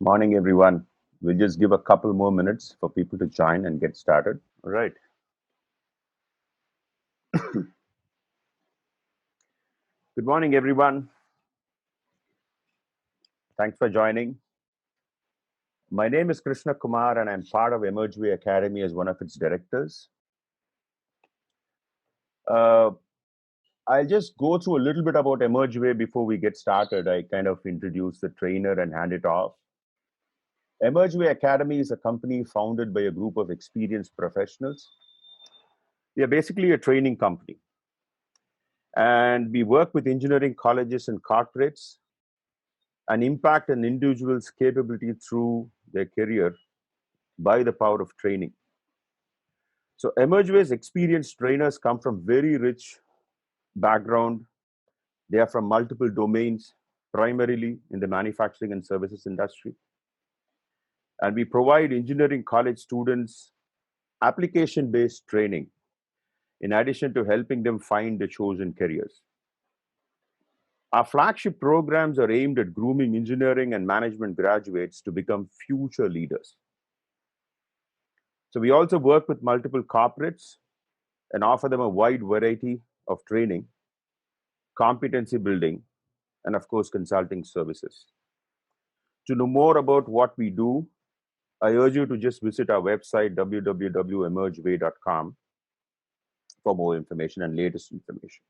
Morning, everyone. We'll just give a couple more minutes for people to join and get started. All right. Good morning, everyone. Thanks for joining. My name is Krishna Kumar, and I'm part of Emergeway Academy as one of its directors. Uh, I'll just go through a little bit about Emergeway before we get started. I kind of introduce the trainer and hand it off. Emergeway Academy is a company founded by a group of experienced professionals. We are basically a training company, and we work with engineering colleges and corporates and impact an individual's capability through their career by the power of training. So Emergeway's experienced trainers come from very rich background. They are from multiple domains, primarily in the manufacturing and services industry. And we provide engineering college students application-based training in addition to helping them find the chosen careers. Our flagship programs are aimed at grooming engineering and management graduates to become future leaders. So we also work with multiple corporates and offer them a wide variety of training, competency building, and of course, consulting services. To know more about what we do, I urge you to just visit our website, www.emergeway.com, for more information and latest information.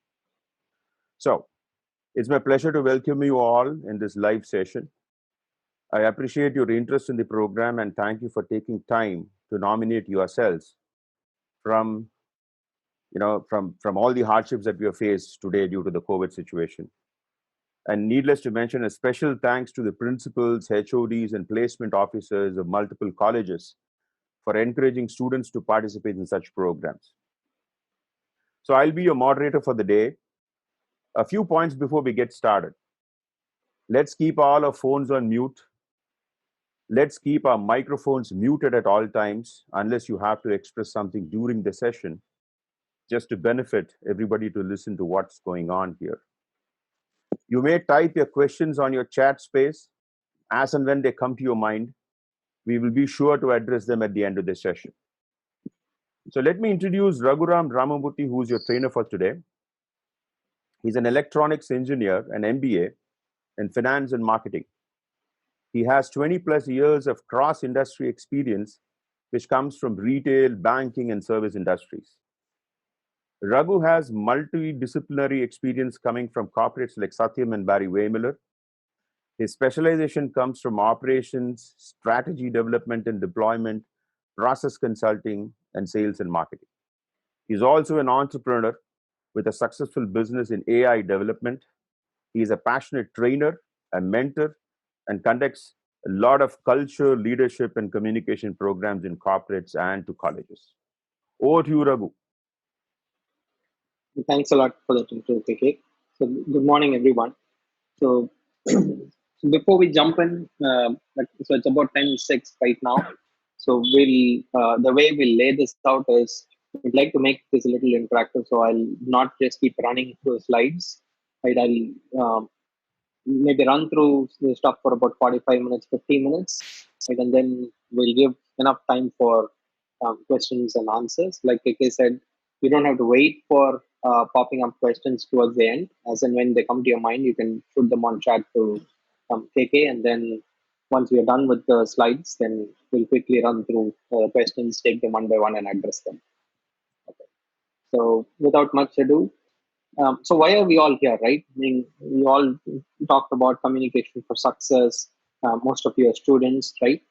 So it's my pleasure to welcome you all in this live session. I appreciate your interest in the program and thank you for taking time to nominate yourselves from from all the hardships that we have faced today due to the COVID situation. And needless to mention, a special thanks to the principals, HODs, and placement officers of multiple colleges for encouraging students to participate in such programs. So I'll be your moderator for the day. A few points before we get started. Let's keep all our phones on mute. Let's keep our microphones muted at all times, unless you have to express something during the session, just to benefit everybody to listen to what's going on here. You may type your questions on your chat space as and when they come to your mind. We will be sure to address them at the end of the session. So let me introduce Raghuram Ramamurthy, who's your trainer for today. He's an electronics engineer, an MBA in finance and marketing. He has 20 plus years of cross-industry experience, which comes from retail, banking, and service industries. Raghu has multidisciplinary experience coming from corporates like Satyam and Barry Weymiller. His specialization comes from operations, strategy development and deployment, process consulting, and sales and marketing. He's also an entrepreneur with a successful business in AI development. He is a passionate trainer, a mentor, and conducts a lot of culture, leadership, and communication programs in corporates and to colleges. Over to you, Raghu. Thanks a lot for that intro, KK. So, good morning, everyone. So, before we jump in, so it's about 10:06 right now. So, the way we'll lay this out is we'd like to make this a little interactive. So, I'll not just keep running through the slides. Right, I'll maybe run through the stuff for about 45 minutes, 50 minutes, right, and then we'll give enough time for questions and answers. Like KK said, you don't have to wait for popping up questions towards the end. As and when they come to your mind, you can shoot them on chat to KK, and then once we are done with the slides, then we'll quickly run through questions, take them one by one, and address them. Okay. So without much ado, so why are we all here, right? I mean, we all talked about communication for success. Most of you are students, right?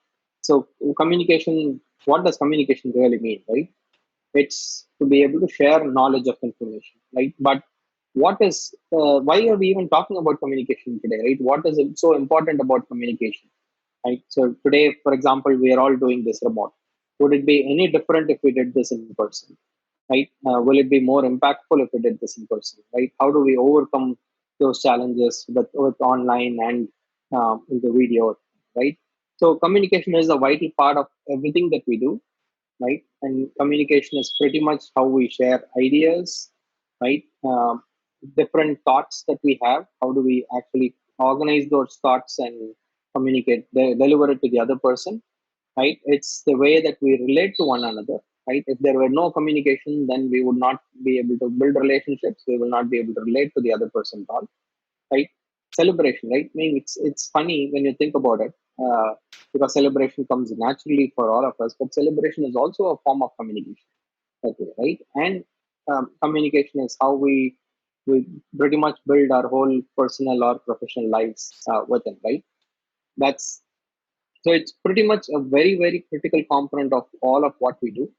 So communication, what does communication really mean, right? It's to be able to share knowledge of information, right? But why are we even talking about communication today, right? What is it so important about communication, right? So today, for example, we are all doing this remote. Would it be any different if we did this in person, right? Will it be more impactful if we did this in person, right? How do we overcome those challenges with online and in the video, right? So communication is a vital part of everything that we do, right? And communication is pretty much how we share ideas, right? Different thoughts that we have. How do we actually organize those thoughts and communicate, deliver it to the other person, right? It's the way that we relate to one another, right? If there were no communication, then we would not be able to build relationships. We will not be able to relate to the other person at all, right? Celebration, right? I mean, it's funny when you think about it, because celebration comes naturally for all of us, but celebration is also a form of communication, okay, right? And communication is how we pretty much build our whole personal or professional lives within, right? That's so it's pretty much a very, very critical component of all of what we do,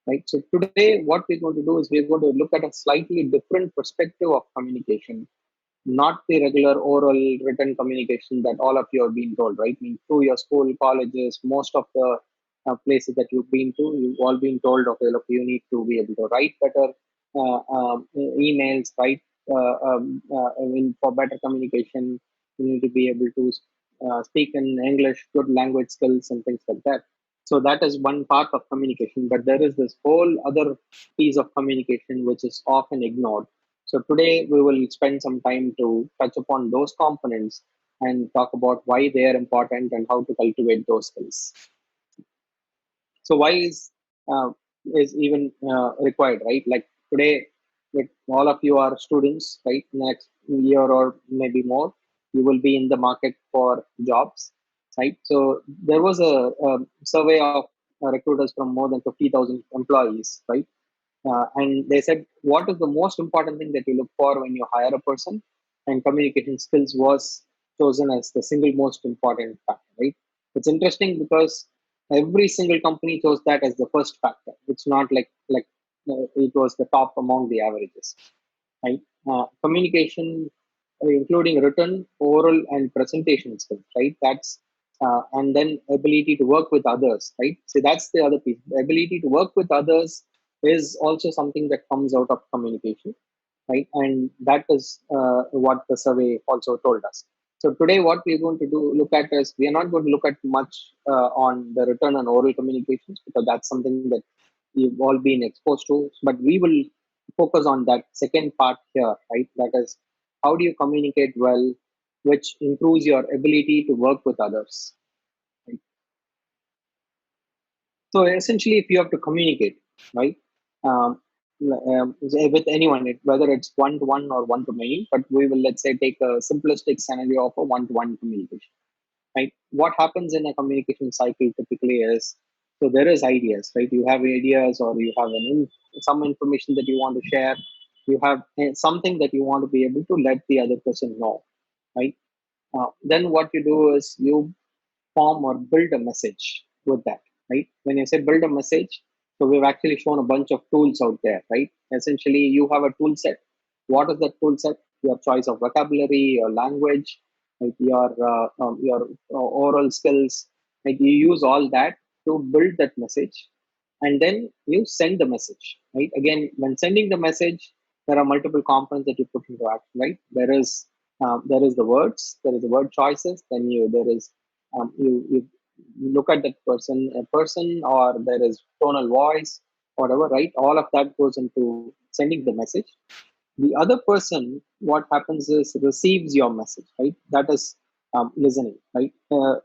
right? So today, what we're going to do is we're going to look at a slightly different perspective of communication, not the regular oral written communication that all of you have been told, right? I mean, through your school, colleges, most of the places that you've been to, you've all been told, okay, look, you need to be able to write better emails, write I mean, for better communication, you need to be able to speak in English, good language skills, and things like that. So that is one part of communication, but there is this whole other piece of communication which is often ignored. So today we will spend some time to touch upon those components and talk about why they are important and how to cultivate those skills. So why is even required, right? Like today, with all of you are students, right? Next year or maybe more, you will be in the market for jobs, right? So there was a survey of recruiters from more than 50,000 employees, right? And they said, what is the most important thing that you look for when you hire a person? And communication skills was chosen as the single most important factor, right? It's interesting because every single company chose that as the first factor. It's not like it was the top among the averages, right? Communication, including written, oral, and presentation skills, right? That's and then ability to work with others, right? So that's the other piece. The ability to work with others is also something that comes out of communication, right? And that is what the survey also told us. So today, what we're going to do look at is we are not going to look at much on the written and oral communications because that's something that we've all been exposed to. But we will focus on that second part here, right? That is how do you communicate well, which improves your ability to work with others. Right? So essentially, if you have to communicate, right, with anyone, whether it's one to one or one to many, but we will let's say take a simplistic scenario of a one to one communication, right? What happens in a communication cycle typically is so there is ideas, right? You have ideas or you have some information that you want to share. You have something that you want to be able to let the other person know, right? Then what you do is you form or build a message with that, right? When you say build a message, so we've actually shown a bunch of tools out there, right? Essentially, you have a tool set. What is that tool set? Your choice of vocabulary, your language, right? Your oral skills. Like you use all that to build that message, and then you send the message, right? Again, when sending the message, there are multiple components that you put into action, right? There is the words, there is the word choices, then you there is you look at that person, or there is tonal voice, whatever, right? All of that goes into sending the message. The other person, what happens is receives your message, right? That is listening, right?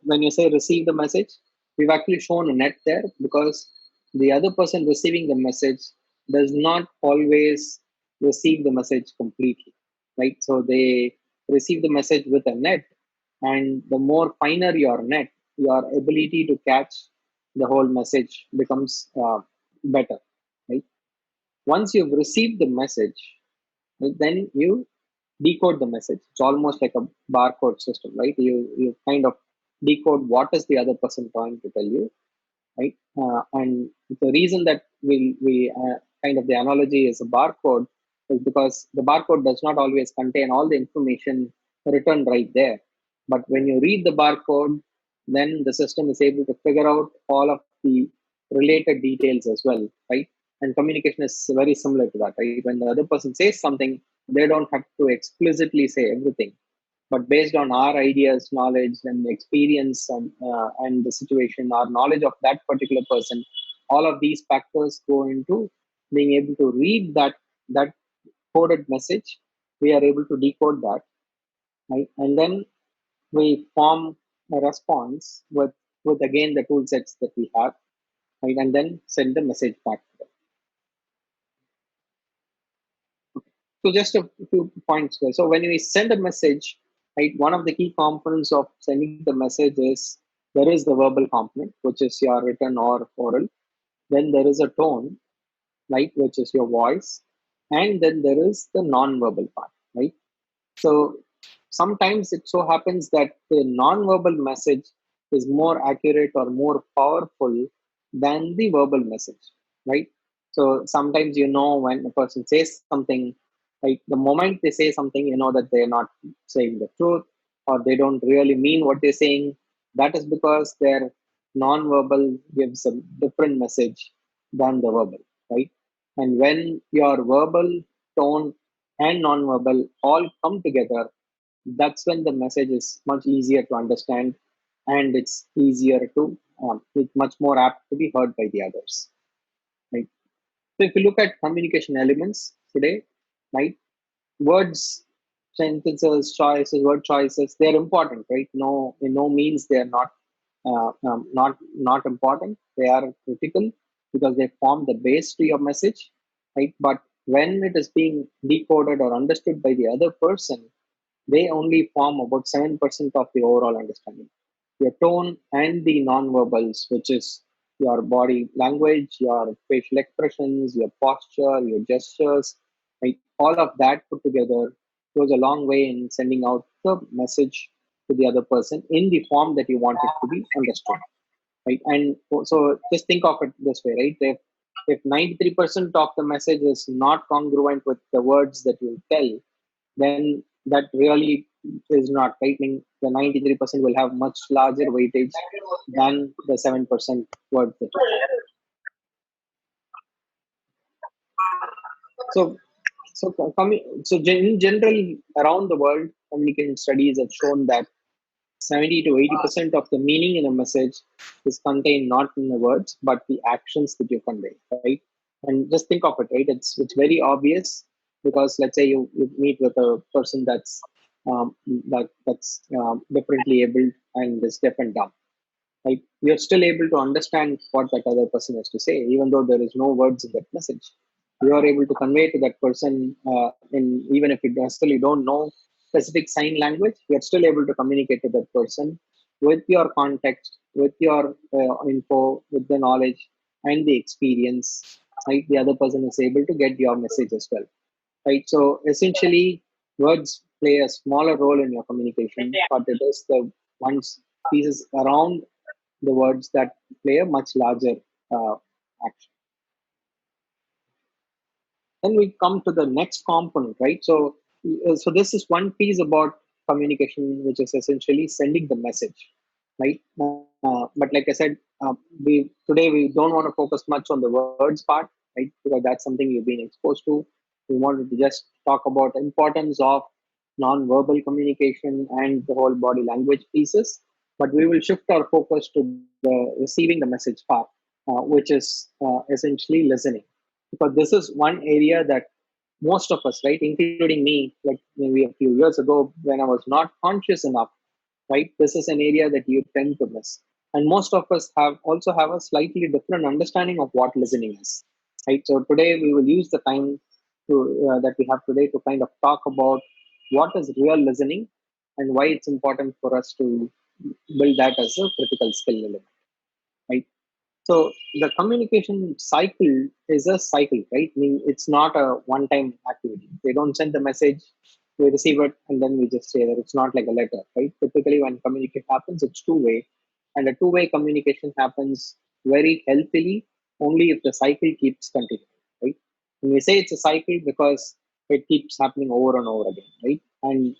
When you say receive the message, we've actually shown a net there because the other person receiving the message does not always receive the message completely, right? So they receive the message with a net, and the more finer your net, your ability to catch the whole message becomes better, right? Once you've received the message, right, then you decode the message. It's almost like a barcode system, right? You kind of decode what is the other person trying to tell you, right? And the reason that we kind of the analogy is a barcode is because the barcode does not always contain all the information written right there. But when you read the barcode, then the system is able to figure out all of the related details as well, right? And communication is very similar to that, right? When the other person says something, they don't have to explicitly say everything, but based on our ideas, knowledge, and experience, and the situation, our knowledge of that particular person, all of these factors go into being able to read that coded message. We are able to decode that, right? And then we form. a response with again the tool sets that we have, right? And then send the message back to them. So just a few points here. So when we send a message, right, one of the key components of sending the message is there is the verbal component, which is your written or oral. Then there is a tone, right, which is your voice, and then there is the non-verbal part, right? So sometimes it so happens that the non-verbal message is more accurate or more powerful than the verbal message, right? So sometimes when a person says something, like the moment they say something, you know that they're not saying the truth or they don't really mean what they're saying. That is because their non-verbal gives a different message than the verbal, right? And when your verbal tone and non-verbal all come together, that's when the message is much easier to understand and it's easier to, it's much more apt to be heard by the others. Right. So if you look at communication elements today, right, words, sentences, choices, word choices, they're important, right? No, in no means they are not important. They are critical because they form the base to your message, right? But when it is being decoded or understood by the other person, they only form about 7% of the overall understanding. Your tone and the non-verbals, which is your body language, your facial expressions, your posture, your gestures, right? All of that put together goes a long way in sending out the message to the other person in the form that you want it to be understood, right? And so just think of it this way, right? If 93% of the message is not congruent with the words that you tell, then that really is not right. I mean, the 93% will have much larger weightage than the 7% words that you tell. So, in general, around the world, communication studies have shown that 70 to 80% of the meaning in a message is contained not in the words, but the actions that you convey, right? And just think of it, right? It's very obvious because let's say you meet with a person um, that's differently abled and is deaf and dumb, right? You're still able to understand what that other person has to say, even though there is no words in that message. You are able to convey to that person, in even if you necessarily don't know specific sign language, you're still able to communicate to that person with your context, with your info, with the knowledge and the experience. Right, the other person is able to get your message as well. Right, so essentially, words play a smaller role in your communication, but it is the ones pieces around the words that play a much larger action. Then we come to the next component, right? So this is one piece about communication, which is essentially sending the message, right? But like I said, we today we don't want to focus much on the words part, right? Because that's something you've been exposed to. We wanted to just talk about the importance of non-verbal communication and the whole body language pieces. But we will shift our focus to the receiving the message part, which is essentially listening, because this is one area that most of us, right, including me, like maybe a few years ago when I was not conscious enough, right, this is an area that you tend to miss. And most of us have a slightly different understanding of what listening is, right? So today we will use the time to that we have today to kind of talk about what is real listening and why it's important for us to build that as a critical skill element, right? So the communication cycle is a cycle, right? I mean, it's not a one-time activity. They don't send the message, we receive it, and then we just say that it's not like a letter, right? Typically, when communication happens, it's two-way, and a two-way communication happens very healthily only if the cycle keeps continuing, right? And we say it's a cycle because it keeps happening over and over again, right? And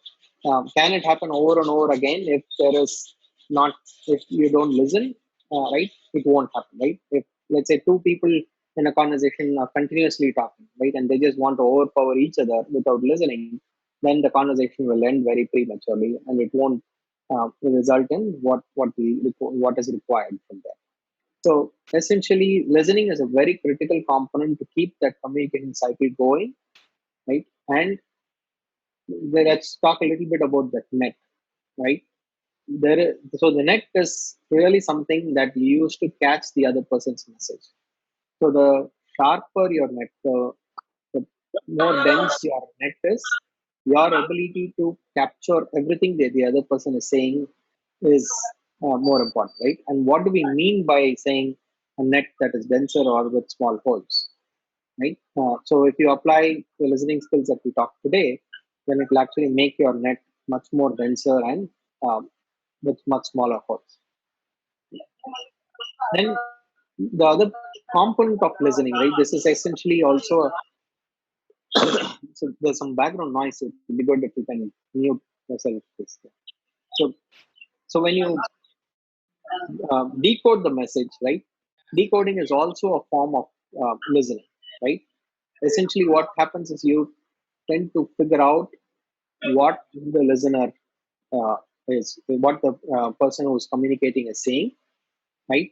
can it happen over and over again if there is not if you don't listen, right? It won't happen, right? If let's say two people in a conversation are continuously talking, right, and they just want to overpower each other without listening, then the conversation will end very prematurely, and it won't result in what is required from them. So essentially, listening is a very critical component to keep that communication cycle going, right? And let's talk a little bit about that net, right? so the net is really something that you use to catch the other person's message. So the sharper your net, the more dense your net is, your ability to capture everything that the other person is saying is more important, right? And what do we mean by saying a net that is denser or with small holes, right? So if you apply the listening skills that we talked today, then it will actually make your net much more denser and um, with much smaller holes. Then the other component of listening, right? This is essentially also so there's some background noise. It would be good if you can mute yourself. Please. So so when you decode the message, right? Decoding is also a form of listening, right? Essentially, what happens is you tend to figure out what the listener what the person who's communicating is saying, right?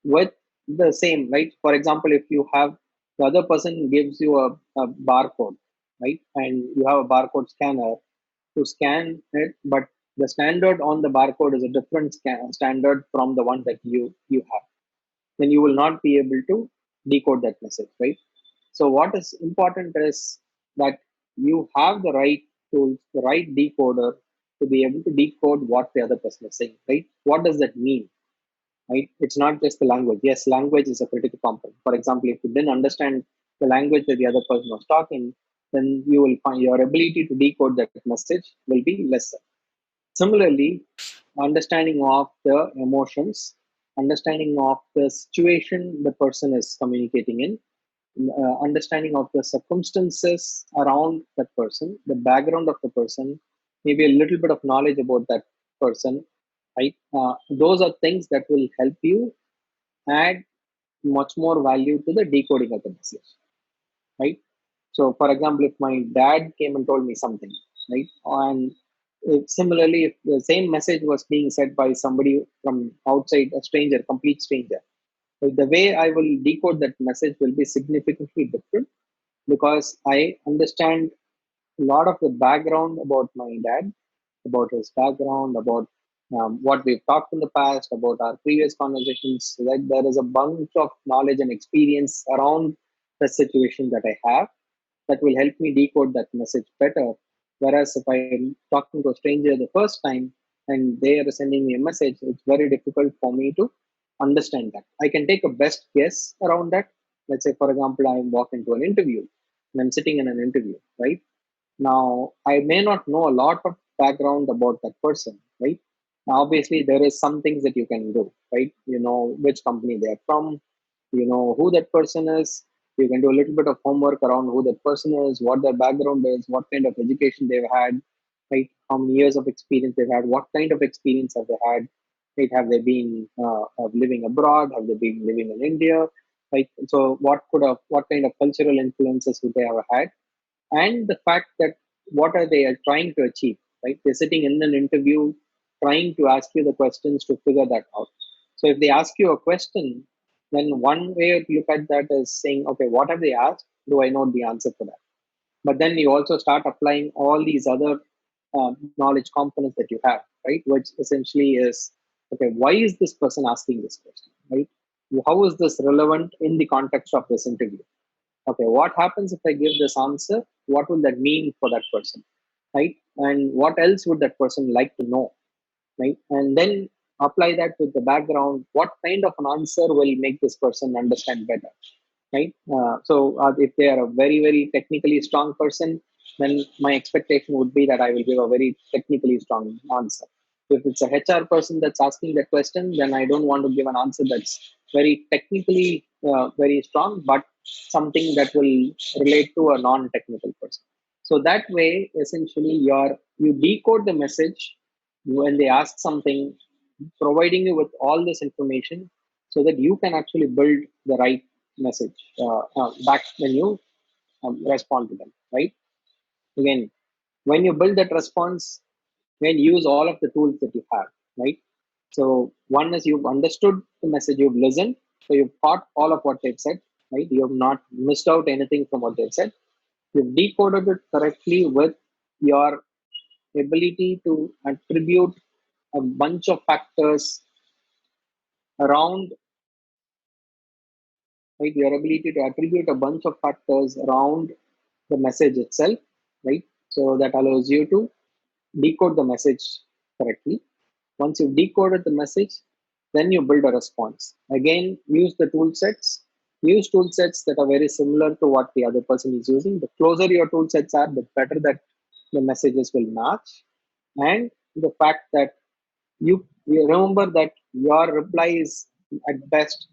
With the same, right? For example, if you have the other person gives you a barcode, right? And you have a barcode scanner to scan it, but the standard on the barcode is a different standard from the one that you have. Then you will not be able to decode that message, right? So what is important is that you have the right tools, the right decoder to be able to decode what the other person is saying, right? What does that mean? Right? It's not just the language. Yes, language is a critical component. For example, if you didn't understand the language that the other person was talking, then you will find your ability to decode that message will be lesser. Similarly, understanding of the emotions, understanding of the situation the person is communicating in, understanding of the circumstances around that person, the background of the person, maybe a little bit of knowledge about that person, right? Those are things that will help you add much more value to the decoding of the message, right? So, for example, if my dad came and told me something, right, and if, similarly, if the same message was being said by somebody from outside, a stranger, complete stranger, so the way I will decode that message will be significantly different because I understand a lot of the background about my dad, about his background, about what we've talked in the past, about our previous conversations. That there is a bunch of knowledge and experience around the situation that I have that will help me decode that message better. Whereas if I'm talking to a stranger the first time and they are sending me a message, it's very difficult for me to understand that. I can take a best guess around that. Let's say, for example, I walk into an interview and I'm sitting in an interview, right? Now, I may not know a lot of background about that person, right? Now, obviously, there is some things that you can do, right? You know which company they're from, you know who that person is. You can do a little bit of homework around who that person is, what their background is, what kind of education they've had, right? How many years of experience they've had, what kind of experience have they had, right? Have they been living abroad? Have they been living in India? Right? So, what kind of cultural influences would they have had? And the fact that what are they are trying to achieve, right? They're sitting in an interview trying to ask you the questions to figure that out. So if they ask you a question, then one way to look at that is saying, okay, what have they asked? Do I know the answer for that? But then you also start applying all these other knowledge components that you have, right? Which essentially is, okay, why is this person asking this question, right? How is this relevant in the context of this interview? Okay, what happens if I give this answer? What will that mean for that person, right? And what else would that person like to know, right? And then apply that with the background. What kind of an answer will make this person understand better, right? So if they are a very, very technically strong person, then my expectation would be that I will give a very technically strong answer. If it's a HR person that's asking that question, then I don't want to give an answer that's very technically very strong, but something that will relate to a non-technical person. So that way, essentially, you decode the message when they ask something, providing you with all this information so that you can actually build the right message back when you respond to them, right? Again, when you build that response, when you use all of the tools that you have, right? So one is you've understood the message, you've listened, so you've caught all of what they've said, right? You have not missed out anything from what they've said. You've decoded it correctly with your ability to attribute a bunch of factors around, right? Your ability to attribute a bunch of factors around the message itself, right? So that allows you to decode the message correctly. Once you've decoded the message, then you build a response. Again, use the tool sets. Use tool sets that are very similar to what the other person is using. The closer your tool sets are, the better that the messages will match. And the fact that you remember that your reply is at best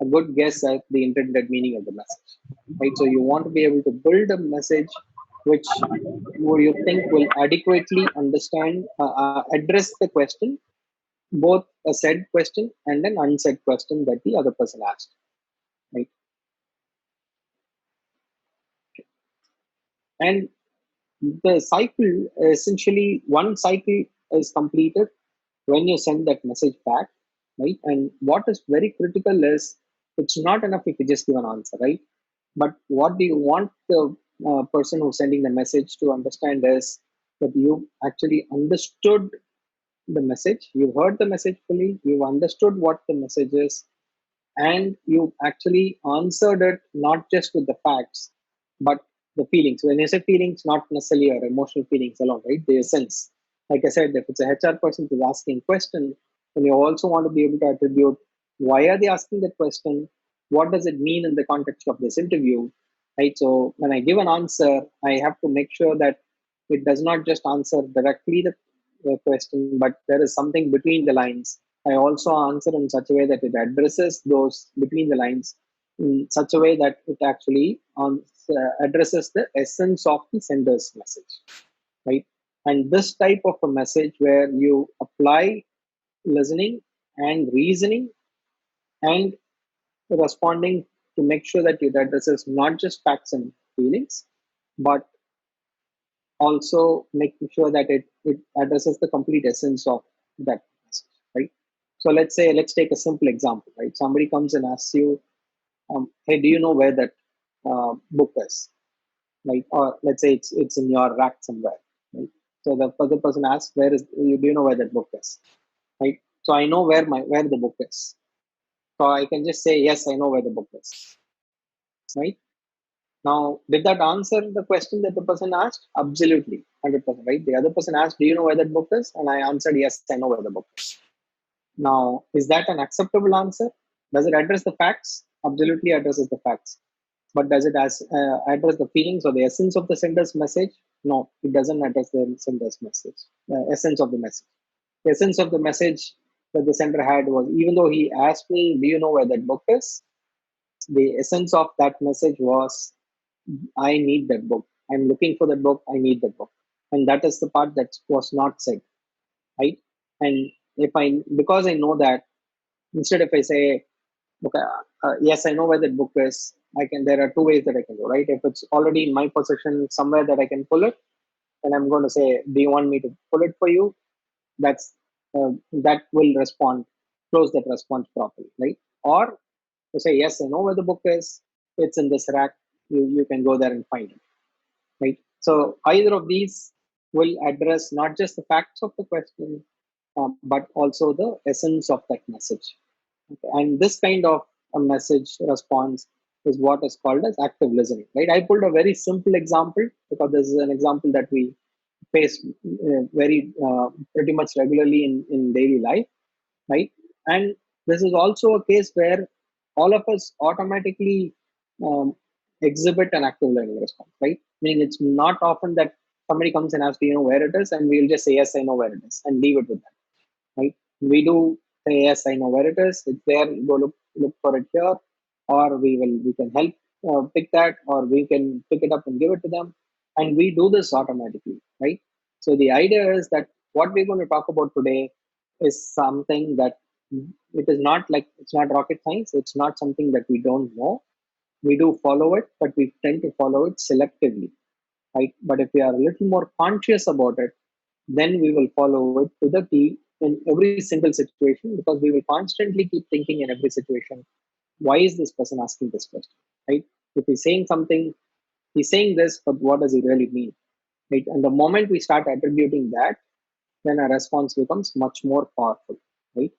a good guess at the intended meaning of the message, right? So you want to be able to build a message which you think will adequately understand, address the question, both a said question and an unsaid question that the other person asked, right? And the cycle, essentially, one cycle is completed when you send that message back, right? And what is very critical is it's not enough if you just give an answer, right? But what do you want the person who's sending the message to understand is that you actually understood the message, you heard the message fully, you understood what the message is, and you actually answered it not just with the facts, but the feelings. When you say feelings, not necessarily your emotional feelings alone, right? The essence. Like I said, if it's a HR person who's asking a question, then you also want to be able to attribute why are they asking that question? What does it mean in the context of this interview? Right. So when I give an answer, I have to make sure that it does not just answer directly the question, but there is something between the lines. I also answer in such a way that it addresses those between the lines in such a way that it actually addresses the essence of the sender's message, right? And this type of a message where you apply listening and reasoning and responding to make sure that it addresses not just facts and feelings, but also making sure that it addresses the complete essence of that message, right? So let's take a simple example, right? Somebody comes and asks you, hey, do you know where that book is? Like, or let's say it's in your rack somewhere, right? So the other person asks, do you know where that book is? Right? So I know where the book is. So I can just say, yes, I know where the book is, right? Now, did that answer the question that the person asked? Absolutely, 100%, right? The other person asked, do you know where that book is? And I answered, yes, I know where the book is. Now, is that an acceptable answer? Does it address the facts? Absolutely addresses the facts. But does it address the feelings or the essence of the sender's message? No, it doesn't address the sender's message, the essence of the message. The essence of the message that the sender had was, even though he asked me, do you know where that book is? The essence of that message was, I need that book. I'm looking for that book. I need that book. And that is the part that was not said, right? And because I know that, instead if I say, okay, yes, I know where that book is, there are two ways that I can go, right? If it's already in my possession somewhere that I can pull it, then I'm going to say, do you want me to pull it for you? That will close that response properly, right? Or to say, yes, I know where the book is, it's in this rack, you can go there and find it, right? So either of these will address not just the facts of the question, but also the essence of that message. Okay. And this kind of a message response is what is called as active listening, right? I pulled a very simple example because this is an example that we face very pretty much regularly in daily life, right? And this is also a case where all of us automatically um, exhibit an active learning response, right? Meaning it's not often that somebody comes and asks, do you know where it is? And we'll just say, yes, I know where it is, and leave it with that, right? We do say, yes, I know where it is. It's there. Go look for it here, or we can help pick that, or we can pick it up and give it to them, and we do this automatically, right? So the idea is that what we're going to talk about today is something that it is not like it's not rocket science. It's not something that we don't know. We do follow it, but we tend to follow it selectively, right? But if we are a little more conscious about it, then we will follow it to the T in every single situation, because we will constantly keep thinking in every situation, why is this person asking this question, right? If he's saying something, he's saying this, but what does he really mean, right? And the moment we start attributing that, then a response becomes much more powerful, right?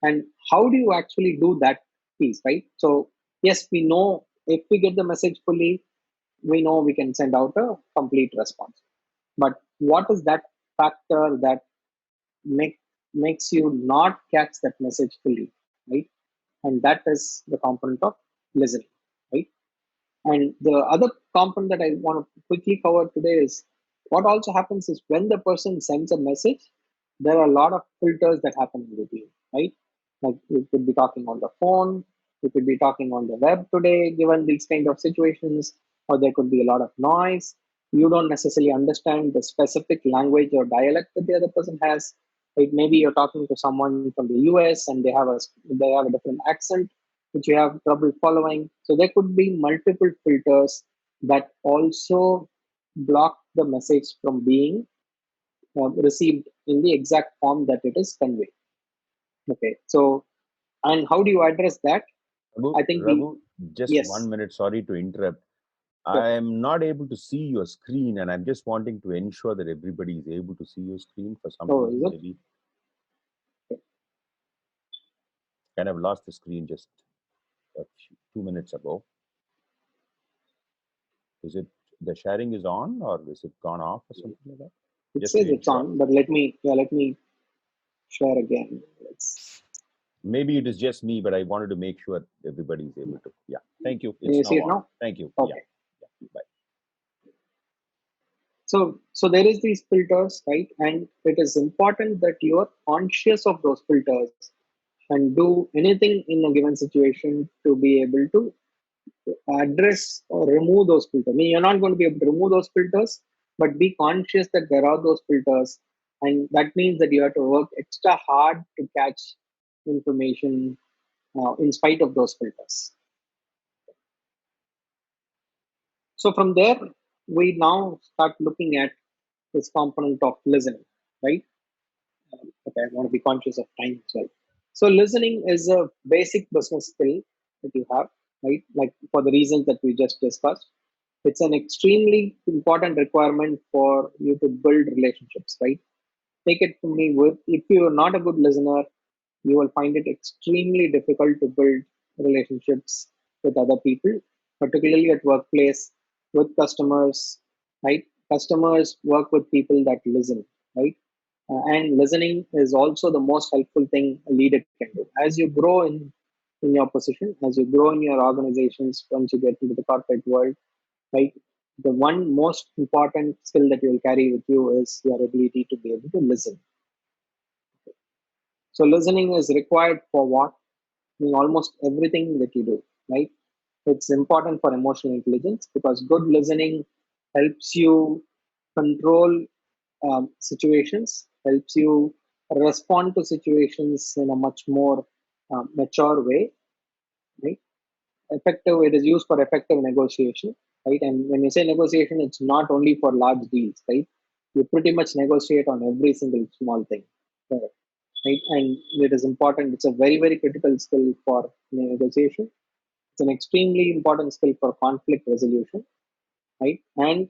And how do you actually do that piece, right? So yes, we know if we get the message fully, we know we can send out a complete response. But what is that factor that make, makes you not catch that message fully, right? And that is the component of listening, right? And the other component that I want to quickly cover today is what also happens is when the person sends a message, there are a lot of filters that happen in between, right? Like you could be talking on the phone, you could be talking on the web today, given these kind of situations, or there could be a lot of noise. You don't necessarily understand the specific language or dialect that the other person has. Like maybe you're talking to someone from the US and they have a different accent which you have trouble following. So there could be multiple filters that also block the message from being received in the exact form that it is conveyed. Okay, so and how do you address that? I think we Raghu, just yes, 1 minute. Sorry to interrupt. sure. I am not able to see your screen, and I'm just wanting to ensure that everybody is able to see your screen for some Oh, is reason. it? Maybe kind of lost the screen just 2 minutes ago. Is it the sharing is on, or is it gone off, or something like that? It Just to says it's ensure. on, but let me share again. Let's Maybe it is just me, but I wanted to make sure everybody is able to. Yeah. Thank you. can It's you see now it on. now? Thank you. Yeah. Okay. Yeah. Bye. So there is these filters, right? And it is important that you are conscious of those filters and do anything in a given situation to be able to address or remove those filters. I mean, you're not going to be able to remove those filters, but be conscious that there are those filters. And that means that you have to work extra hard to catch information in spite of those filters. So from there, we now start looking at this component of listening, right? Okay, I want to be conscious of time as well. So listening is a basic business skill that you have, right? Like for the reasons that we just discussed, it's an extremely important requirement for you to build relationships, right? Take it from me, with if you are not a good listener, you will find it extremely difficult to build relationships with other people, particularly at workplace, with customers, right? Customers work with people that listen, right? And listening is also the most helpful thing a leader can do. As you grow in your position, as you grow in your organizations, once you get into the corporate world, right? The one most important skill that you will carry with you is your ability to be able to listen. So listening is required for what? In almost everything that you do, right? It's important for emotional intelligence because good listening helps you control situations, helps you respond to situations in a much more mature way, right? Effective, it is used for effective negotiation, right? And when you say negotiation, it's not only for large deals, right? You pretty much negotiate on every single small thing, right? And it is important. It's a very, very critical skill for negotiation. It's an extremely important skill for conflict resolution, right? And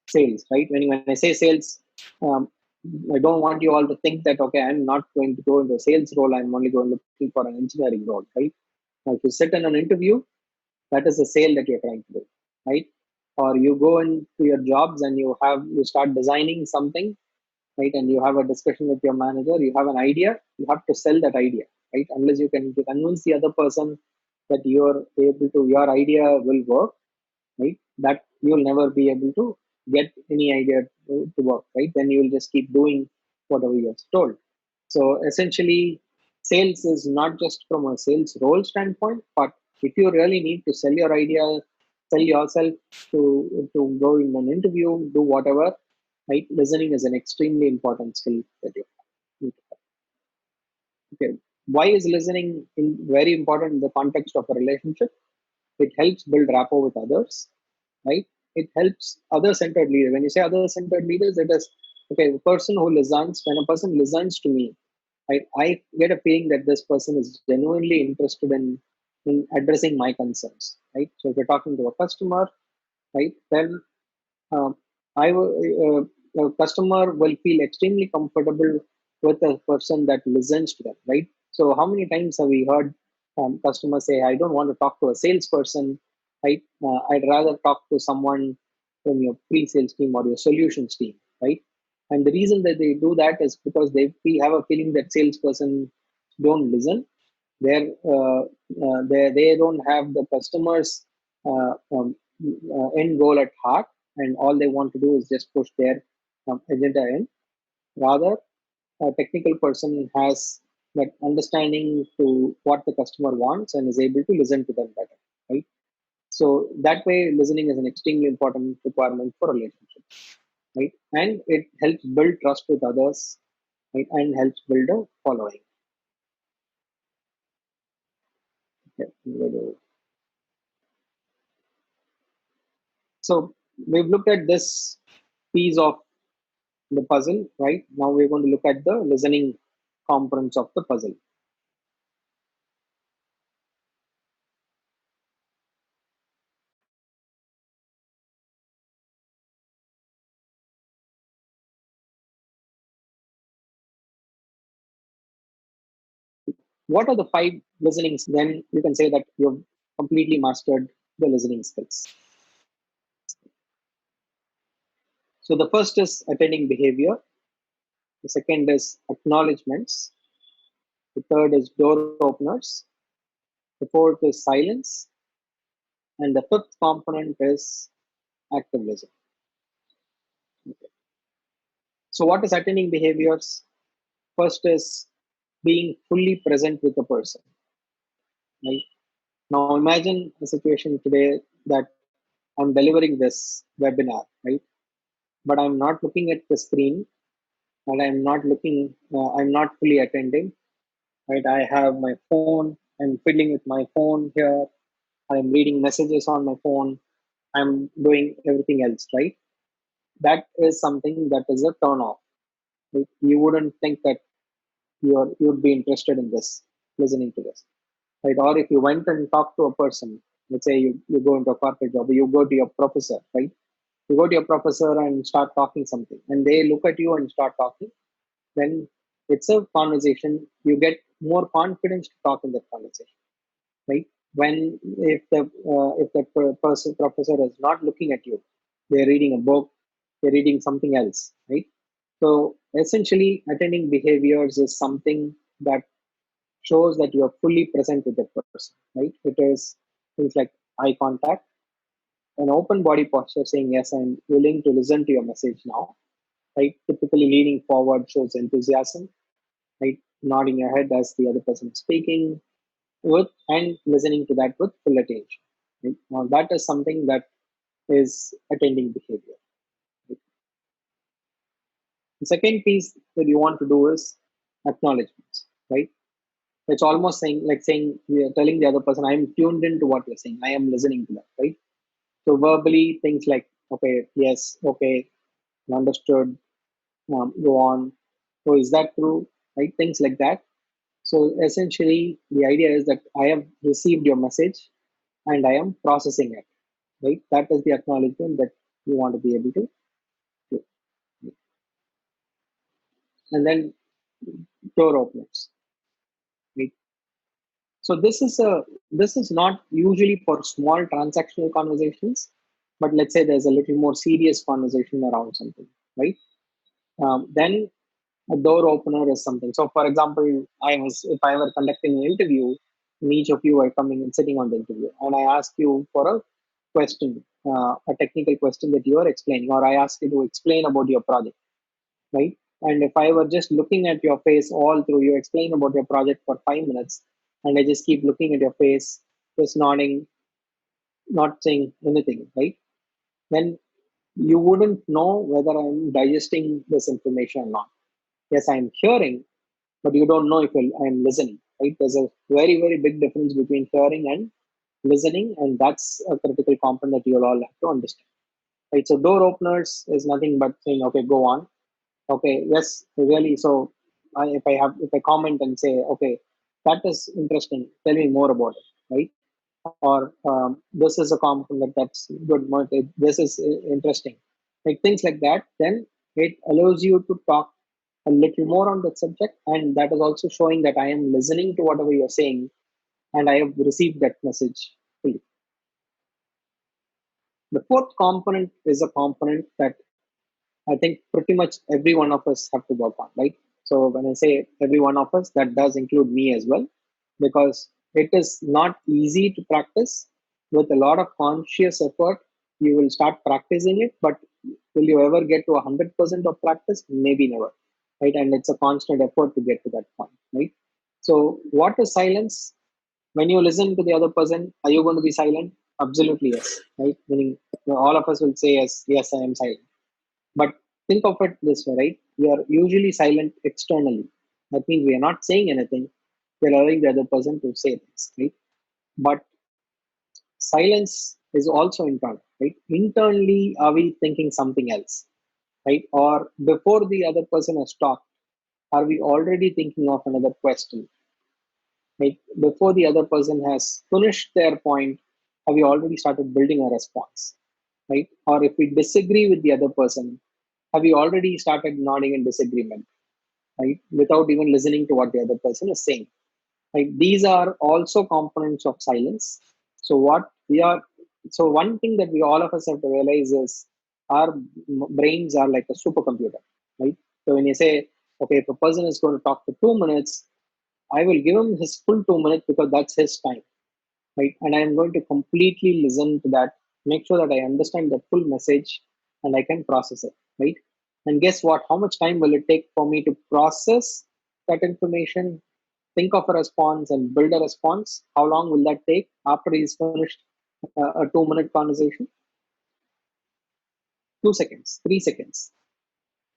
sales, right? When I say sales, um, I don't want you all to think that okay, I'm not going to go into a sales role. I'm only going looking for an engineering role, right? Now, if you sit in an interview, that is a sale that you're trying to do, right? Or you go into your jobs and you start designing something, right? And you have a discussion with your manager. You have an idea. You have to sell that idea, right? Unless you can convince the other person that your idea will work, right? That you'll never be able to get any idea to work, right? Then you'll just keep doing whatever you're told. So essentially, sales is not just from a sales role standpoint, but if you really need to sell your idea, sell yourself to go in an interview, do whatever, right? Listening is an extremely important skill that you need to have. Okay. Why is listening very important in the context of a relationship? It helps build rapport with others, right? It helps other-centered leaders. When you say other-centered leaders, it is okay. The person who listens, when a person listens to me, I get a feeling that this person is genuinely interested in addressing my concerns, right? So if you're talking to a customer, right, then um, I will. a customer will feel extremely comfortable with a person that listens to them, right? So how many times have we heard customers say, I don't want to talk to a salesperson, right? I'd rather talk to someone from your pre-sales team or your solutions team, right? And the reason that they do that is because we have a feeling that salesperson don't listen. They don't have the customers end goal at heart, and all they want to do is just push their agenda in. Rather, a technical person has that understanding to what the customer wants and is able to listen to them better, right? So that way, listening is an extremely important requirement for a relationship, right? And it helps build trust with others, right? And helps build a following. Okay. So we've looked at this piece of the puzzle, right? Now we're going to look at the listening components of the puzzle. What are the five listenings? Then you can say that you've completely mastered the listening skills. So the first is attending behavior. The second is acknowledgements. The third is door openers. The fourth is silence. And the fifth component is active listening. So what is attending behaviors? First is being fully present with the person. Right? Now imagine a situation today that I'm delivering this webinar, right? But I'm not looking at the screen, and I'm not fully attending, right? I have my phone, I'm fiddling with my phone here, I'm reading messages on my phone, I'm doing everything else, right? That is something that is a turn off. Right? You wouldn't think that you'd be interested in this, listening to this, right? Or if you went and talked to a person, let's say you go into a corporate job, or you go to your professor, right? You go to your professor and start talking something, and they look at you and start talking, then it's a conversation. You get more confidence to talk in that conversation, right? When if the person professor is not looking at you, they're reading a book, they're reading something else, right? So essentially, attending behaviors is something that shows that you are fully present with that person, right? It is things like eye contact, an open body posture saying, yes, I'm willing to listen to your message now, right? Typically leaning forward shows enthusiasm, right? Nodding your head as the other person is speaking, with and listening to that with full attention. Right? Now that is something that is attending behavior. Right? The second piece that you want to do is acknowledgements, right? It's almost saying like saying we are telling the other person, I am tuned into what you're saying. I am listening to that, right? So verbally things like, okay, yes, okay, understood, go on. So is that true? Right? Things like that. So essentially, the idea is that I have received your message and I am processing it. Right? That is the acknowledgement that you want to be able to do. And then door openers. Right? So this is not usually for small transactional conversations, but let's say there's a little more serious conversation around something, right? Then a door opener is something. So, for example, if I were conducting an interview, and each of you are coming and sitting on the interview, and I ask you for a question, a technical question that you are explaining, or I ask you to explain about your project, right? And if I were just looking at your face all through, you explain about your project for 5 minutes, and I just keep looking at your face, just nodding, not saying anything, right? Then you wouldn't know whether I'm digesting this information or not. Yes, I'm hearing, but you don't know if I'm listening, right? There's a very, very big difference between hearing and listening, and that's a critical component that you'll all have to understand, right? So door openers is nothing but saying, okay, go on. Okay, yes, really. So if I comment and say, okay, that is interesting, tell me more about it, right? Or this is a component that's good, this is interesting, like things like that, then It allows you to talk a little more on that subject, and that is also showing that I am listening to whatever you're saying and I have received that message fully. The fourth component is a component that I think pretty much every one of us have to work on, right? So when I say every one of us, that does include me as well, because it is not easy to practice. With a lot of conscious effort, you will start practicing it, but will you ever get to 100% of practice? Maybe never, right? And it's a constant effort to get to that point, right? So what is silence? When you listen to the other person, are you going to be silent? Absolutely yes, right? Meaning all of us will say yes, yes, I am silent. But think of it this way, right? We are usually silent externally. That means we are not saying anything. We are allowing the other person to say things, right? But silence is also internal, right? Internally, are we thinking something else, right? Or before the other person has talked, are we already thinking of another question, right? Before the other person has finished their point, have we already started building a response, right? Or if we disagree with the other person, have we already started nodding in disagreement, right? Without even listening to what the other person is saying, right? These are also components of silence. So what we are, so one thing that we all of us have to realize is our brains are like a supercomputer, right? So when you say, okay, if a person is going to talk for 2 minutes, I will give him his full 2 minutes because that's his time, right? And I'm going to completely listen to that, make sure that I understand the full message and I can process it, right? And guess what? How much time will it take for me to process that information, think of a response, and build a response? How long will that take after he's finished a 2 minute conversation? 2 seconds, 3 seconds,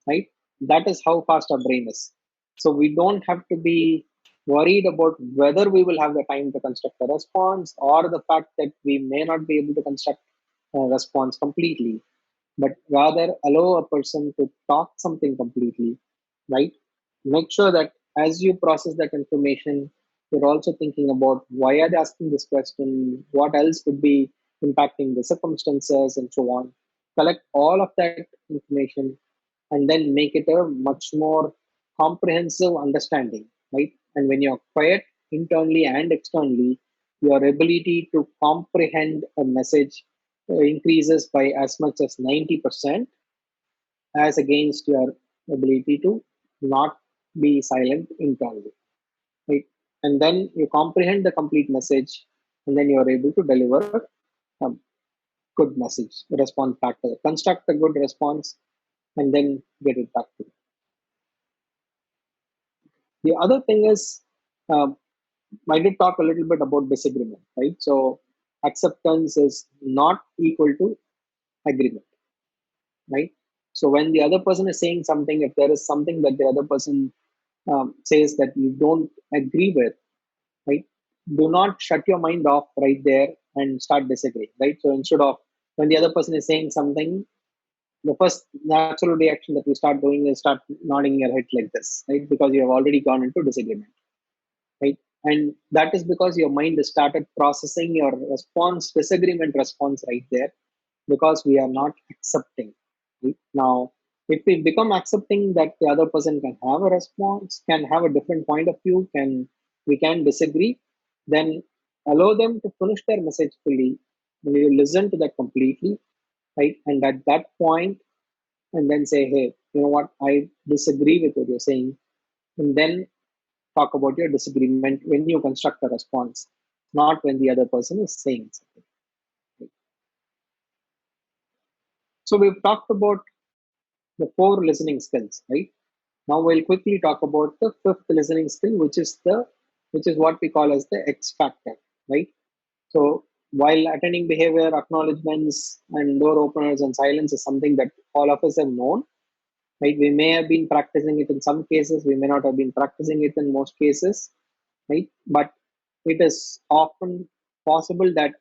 right? That is how fast our brain is. So we don't have to be worried about whether we will have the time to construct a response or the fact that we may not be able to construct a response completely, but rather allow a person to talk something completely, right? Make sure that as you process that information, you're also thinking about why are they asking this question, what else could be impacting the circumstances, and so on. Collect all of that information and then make it a much more comprehensive understanding, right? And when you're quiet internally and externally, your ability to comprehend a message increases by as much as 90%, as against your ability to not be silent internally, right? And then you comprehend the complete message, and then you are able to deliver a good message, response back to it, construct a good response, and then get it back to you. The other thing is, um, I did talk a little bit about disagreement, right? So acceptance is not equal to agreement, right? So when the other person is saying something, if there is something that the other person says that you don't agree with, right? Do not shut your mind off right there and start disagreeing, right? So instead of, when the other person is saying something, the first natural reaction that we start doing is start nodding your head like this, right? Because you have already gone into disagreement, right? And that is because your mind has started processing your response, disagreement response right there, because we are not accepting. Right? Now, if we become accepting that the other person can have a response, can have a different point of view, can we can disagree, then allow them to finish their message fully. And you listen to that completely, right? And at that point, and then say, hey, you know what, I disagree with what you're saying. And then talk about your disagreement when you construct a response, not when the other person is saying something. Right? So we've talked about the four listening skills, right? Now we'll quickly talk about the fifth listening skill, which is what we call as the X factor, right? So while attending behavior, acknowledgements, and door openers and silence is something that all of us have known, right? We may have been practicing it in some cases, we may not have been practicing it in most cases, right? But it is often possible that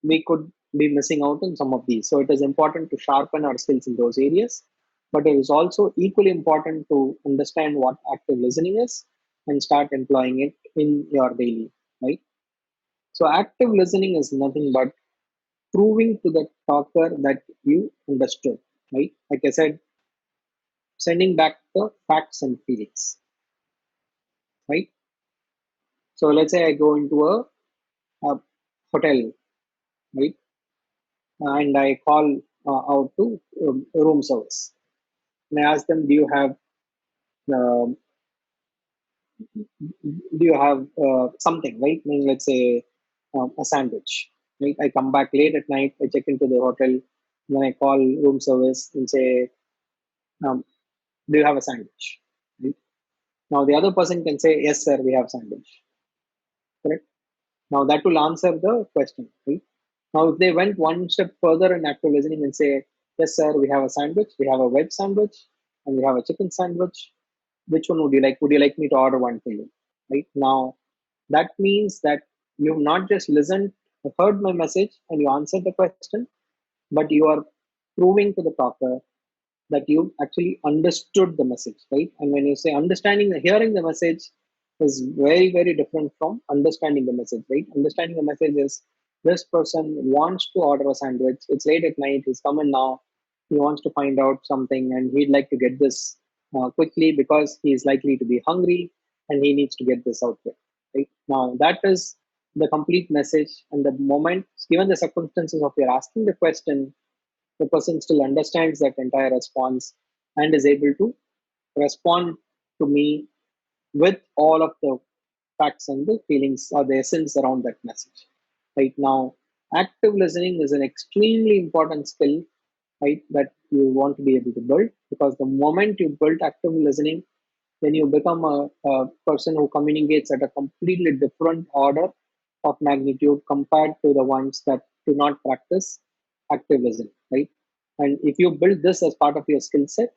we could be missing out on some of these. So it is important to sharpen our skills in those areas. But it is also equally important to understand what active listening is and start employing it in your daily, right? So active listening is nothing but proving to the talker that you understood, right? Like I said, sending back the facts and feelings, right? So let's say I go into a hotel, right? And I call out to room service. And I ask them, um do you have something, right? I mean, let's say a sandwich, right? I come back late at night, I check into the hotel, then I call room service and say, um, do you have a sandwich? Right? Now the other person can say, yes, sir, we have sandwich. Correct? Now that will answer the question, right? Now if they went one step further in active listening and say, yes, sir, we have a sandwich, we have a veg sandwich, and we have a chicken sandwich. Which one would you like? Would you like me to order one for you? Right now, that means that you've not just listened, heard my message, and you answered the question, but you are proving to the talker that you actually understood the message, right? And when you say understanding, hearing the message is very, very different from understanding the message, right? Understanding the message is this person wants to order a sandwich. It's late at night. He's coming now. He wants to find out something and he'd like to get this quickly because he is likely to be hungry and he needs to get this out quick, right? Now, that is the complete message. And the moment, given the circumstances of your asking the question, the person still understands that entire response and is able to respond to me with all of the facts and the feelings or the essence around that message. Right now, active listening is an extremely important skill, right, that you want to be able to build, because the moment you build active listening, then you become a person who communicates at a completely different order of magnitude compared to the ones that do not practice active listening, right? And if you build this as part of your skill set,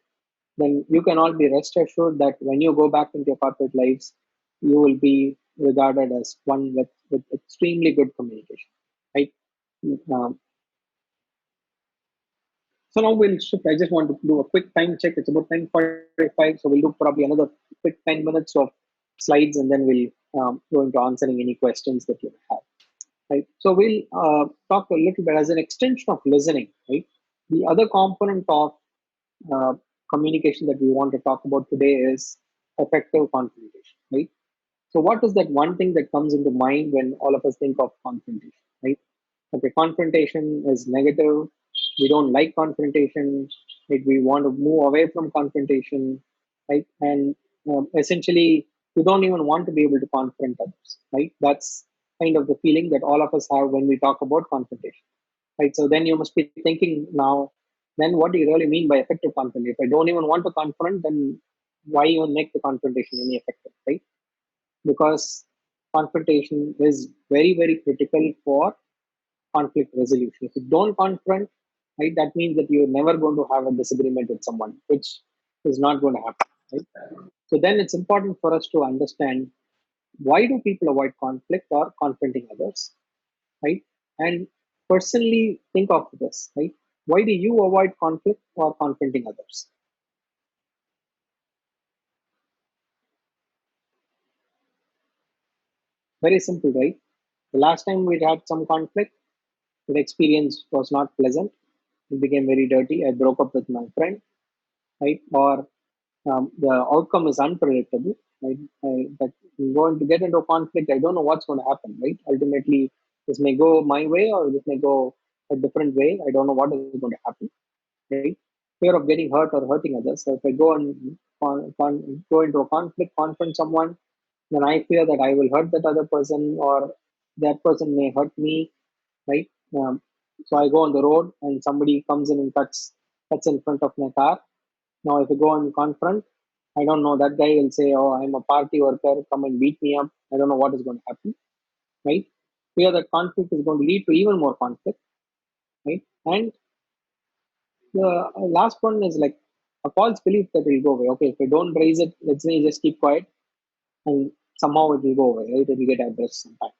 then you can all be rest assured that when you go back into your corporate lives, you will be regarded as one with extremely good communication, right? Um, so now we'll shift. I just want to do a quick time check. It's about 10:45, so we'll do probably another quick 10 minutes of slides, and then we'll go into answering any questions that you have. Right. So we'll talk a little bit as an extension of listening. Right. The other component of uh, communication that we want to talk about today is effective confrontation. Right. So what is that one thing that comes into mind when all of us think of confrontation? Right. Okay, confrontation is negative. We don't like confrontation. Right? We want to move away from confrontation, right? And essentially, we don't even want to be able to confront others, right? That's kind of the feeling that all of us have when we talk about confrontation, right? So then you must be thinking now, then what do you really mean by effective confrontation? If I don't even want to confront, then why even make the confrontation any effective, right? Because confrontation is very, very critical for conflict resolution. If you don't confront, right, that means that you're never going to have a disagreement with someone, which is not going to happen. Right? So then it's important for us to understand why do people avoid conflict or confronting others, right? And personally think of this, right? Why do you avoid conflict or confronting others? Very simple, right? The last time we had some conflict, the experience was not pleasant. It became very dirty. I broke up with my friend, right? Or the outcome is unpredictable. Right? That I'm going to get into a conflict. I don't know what's going to happen. Right? Ultimately, this may go my way or this may go a different way. I don't know what is going to happen. Right? Fear of getting hurt or hurting others. So if I go and go into a conflict, confront someone, then I fear that I will hurt that other person or that person may hurt me. Right? So I go on the road and somebody comes in and cuts in front of my car. Now, if you go and confront, I don't know, that guy will say, oh, I'm a party worker, come and beat me up. I don't know what is going to happen, right? Here, that conflict is going to lead to even more conflict, right? And the last one is like a false belief that will go away. Okay, if I don't raise it, let's say just keep quiet and somehow it will go away, right? It will get addressed sometime.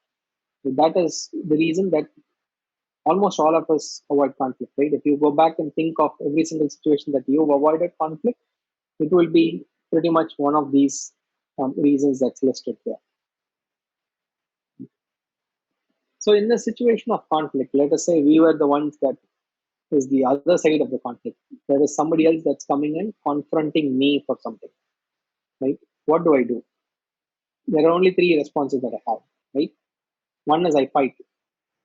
So that is the reason that almost all of us avoid conflict, right? If you go back and think of every single situation that you've avoided conflict, it will be pretty much one of these reasons that's listed here. So, in the situation of conflict, let us say we were the ones that is the other side of the conflict. There is somebody else that's coming and confronting me for something, right? What do I do? There are only three responses that I have, right? One is I fight.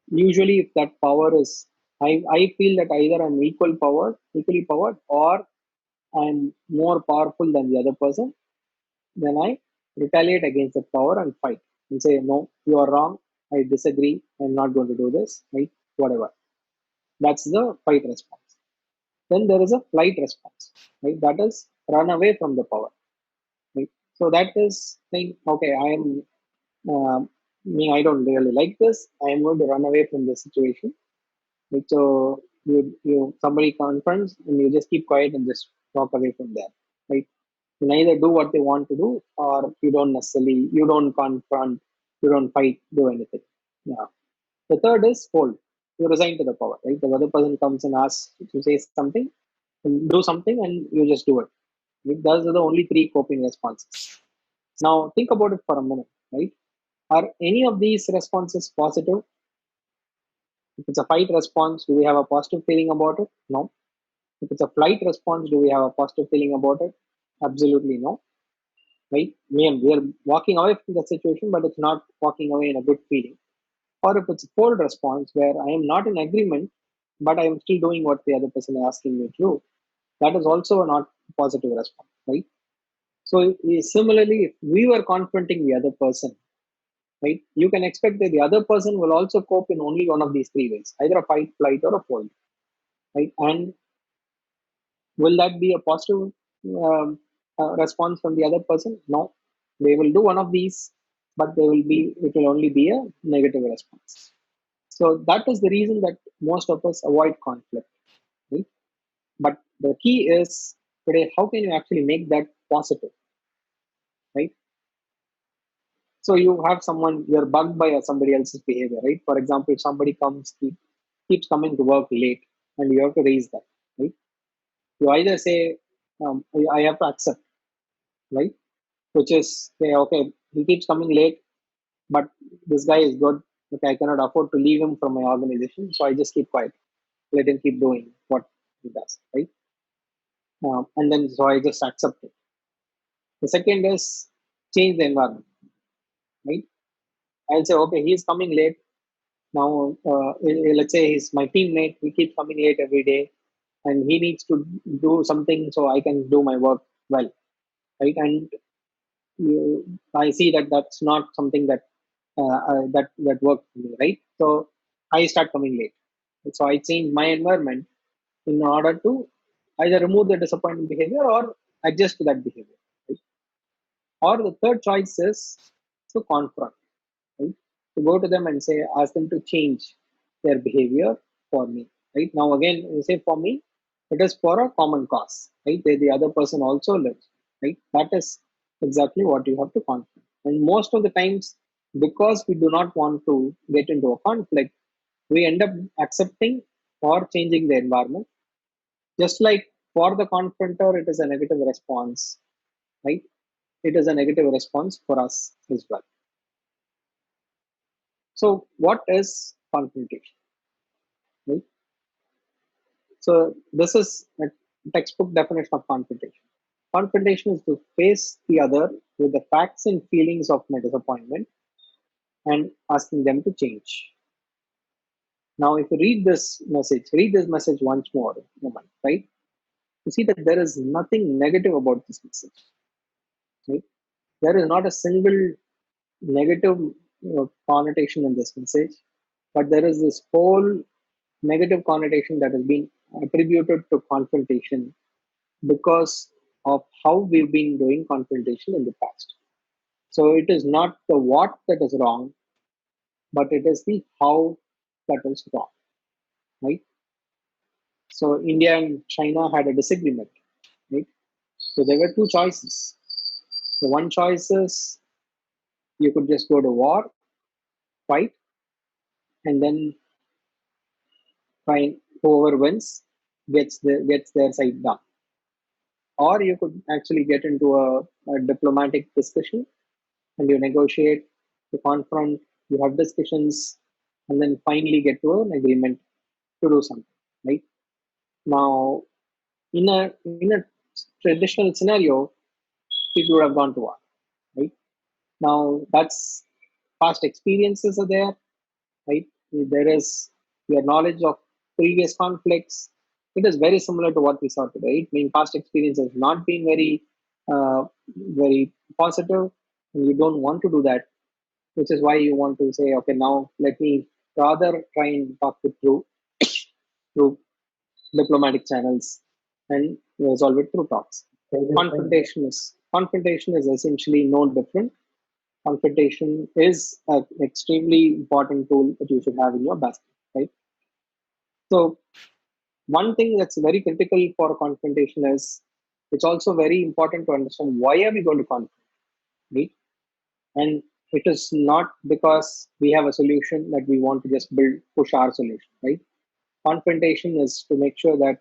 Usually, if that power is, I feel that either I'm equally powered, or I'm more powerful than the other person, then I retaliate against that power and fight and say, no, you are wrong. I disagree. I'm not going to do this, right? Whatever. That's the fight response. Then there is a flight response, right? That is run away from the power, right? So that is saying, okay, I am me. I don't really like this. I am going to run away from the situation. Right? So you somebody confronts and you just keep quiet and just walk away from there, right? You neither do what they want to do, or you don't confront, you don't fight, do anything. Yeah. The third is fold. You resign to the power, right? The other person comes and asks to say something, do something, and you just do it. Right? Those are the only three coping responses. Now think about it for a minute, right? Are any of these responses positive? If it's a fight response, do we have a positive feeling about it? No. If it's a flight response, do we have a positive feeling about it? Absolutely no. Right? We are walking away from the situation, but it's not walking away in a good feeling. Or if it's a cold response where I am not in agreement, but I am still doing what the other person is asking me to do, that is also a not positive response, right? So similarly, if we were confronting the other person, right, you can expect that the other person will also cope in only one of these three ways, either a fight, flight, or a fold, right? And will that be a positive response from the other person? No, they will do one of these, but it will only be a negative response. So that is the reason that most of us avoid conflict, right? But the key is today, how can you actually make that positive, right? So you have someone, you're bugged by somebody else's behavior, right? For example, if somebody keeps coming to work late, and you have to raise that, right? You either say, I have to accept, right? Which is say, okay, he keeps coming late, but this guy is good. Okay, I cannot afford to leave him from my organization, so I just keep quiet, let him keep doing what he does, right? And then so I just accept it. The second is change the environment, right? I'll say, okay, he's coming late now. Let's say he's my teammate. He keeps coming late every day, and he needs to do something so I can do my work well, right? And I see that that's not something that worked for me, right? So I start coming late. So I change my environment in order to either remove the disappointing behavior or adjust to that behavior. Right? Or the third choice is to confront, right? To go to them and say, ask them to change their behavior for me. Right? Now again, you say for me, it is for a common cause, right? The other person also lives, right? That is exactly what you have to confront. And most of the times, because we do not want to get into a conflict, we end up accepting or changing the environment. Just like for the confronter, it is a negative response, right? It is a negative response for us as well. So, what is confrontation? Right? So, this is a textbook definition of confrontation. Confrontation is to face the other with the facts and feelings of my disappointment and asking them to change. Now, if you read this message once more, woman, right? You see that there is nothing negative about this message. Right? There is not a single negative connotation in this message, but there is this whole negative connotation that has been attributed to confrontation because of how we've been doing confrontation in the past. So it is not the what that is wrong, but it is the how that is wrong, right? So India and China had a disagreement, right? So there were two choices. The one choice is you could just go to war, fight, and then find whoever wins gets their side done. Or you could actually get into a diplomatic discussion and you negotiate, you confront, you have discussions, and then finally get to an agreement to do something, right? Now, in a traditional scenario, people would have gone to war, right? Now, that's past experiences are there, right? There is your knowledge of previous conflicts. It is very similar to what we saw today. Right? I mean, past experience has not been very positive, and you don't want to do that, which is why you want to say, okay, now let me rather try and talk it through diplomatic channels and resolve it through talks. Confrontation is essentially no different. Confrontation is an extremely important tool that you should have in your basket, right? So one thing that's very critical for confrontation is it's also very important to understand why are we going to confront, right? And it is not because we have a solution that we want to just push our solution, right? Confrontation is to make sure that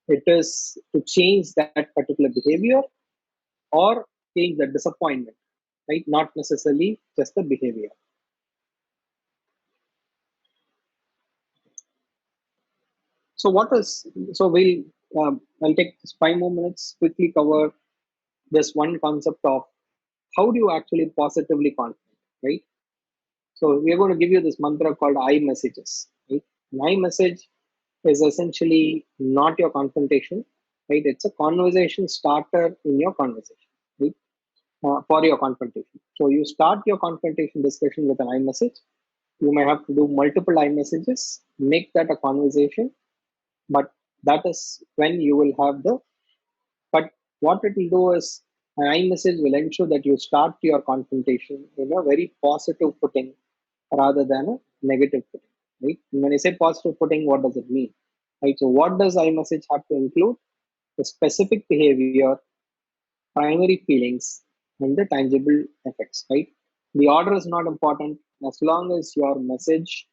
it is to change that particular behavior or change the disappointment, right? Not necessarily just the behavior. So what is so I'll take just 5 more minutes quickly cover this one concept of how do you actually positively confront, right? So we are going to give you this mantra called I messages, right? An I message is essentially not your confrontation, right? It's a conversation starter in your conversation, right? For your confrontation. So you start your confrontation discussion with an I message. You may have to do multiple I messages, make that a conversation, but that is when you will have the but what it will do is an iMessage will ensure that you start your confrontation in a very positive footing rather than a negative footing. Right? And when I say positive footing, what does it mean? Right. So what does iMessage have to include? The specific behavior, primary feelings, and the tangible effects. Right. The order is not important as long as your message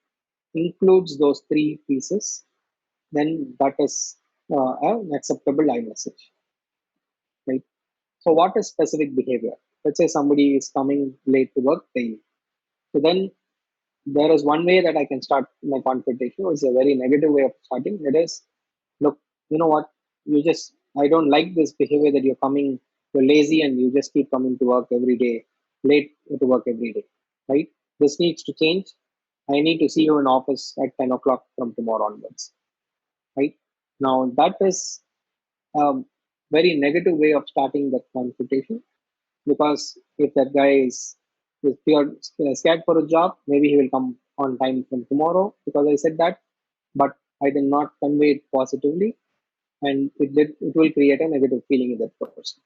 includes those three pieces. Then that is an acceptable iMessage. Right. So, what is specific behavior? Let's say somebody is coming late to work daily. So, then there is one way that I can start my confrontation, which is a very negative way of starting. It is, look, you know what? I don't like this behavior that you're lazy and you just keep coming to work every day, late to work every day, right? This needs to change. I need to see you in office at 10 o'clock from tomorrow onwards, right? Now, that is a very negative way of starting that confrontation because if that guy is scared for a job, maybe he will come on time from tomorrow because I said that, but I did not convey it positively, and it will create a negative feeling in that person.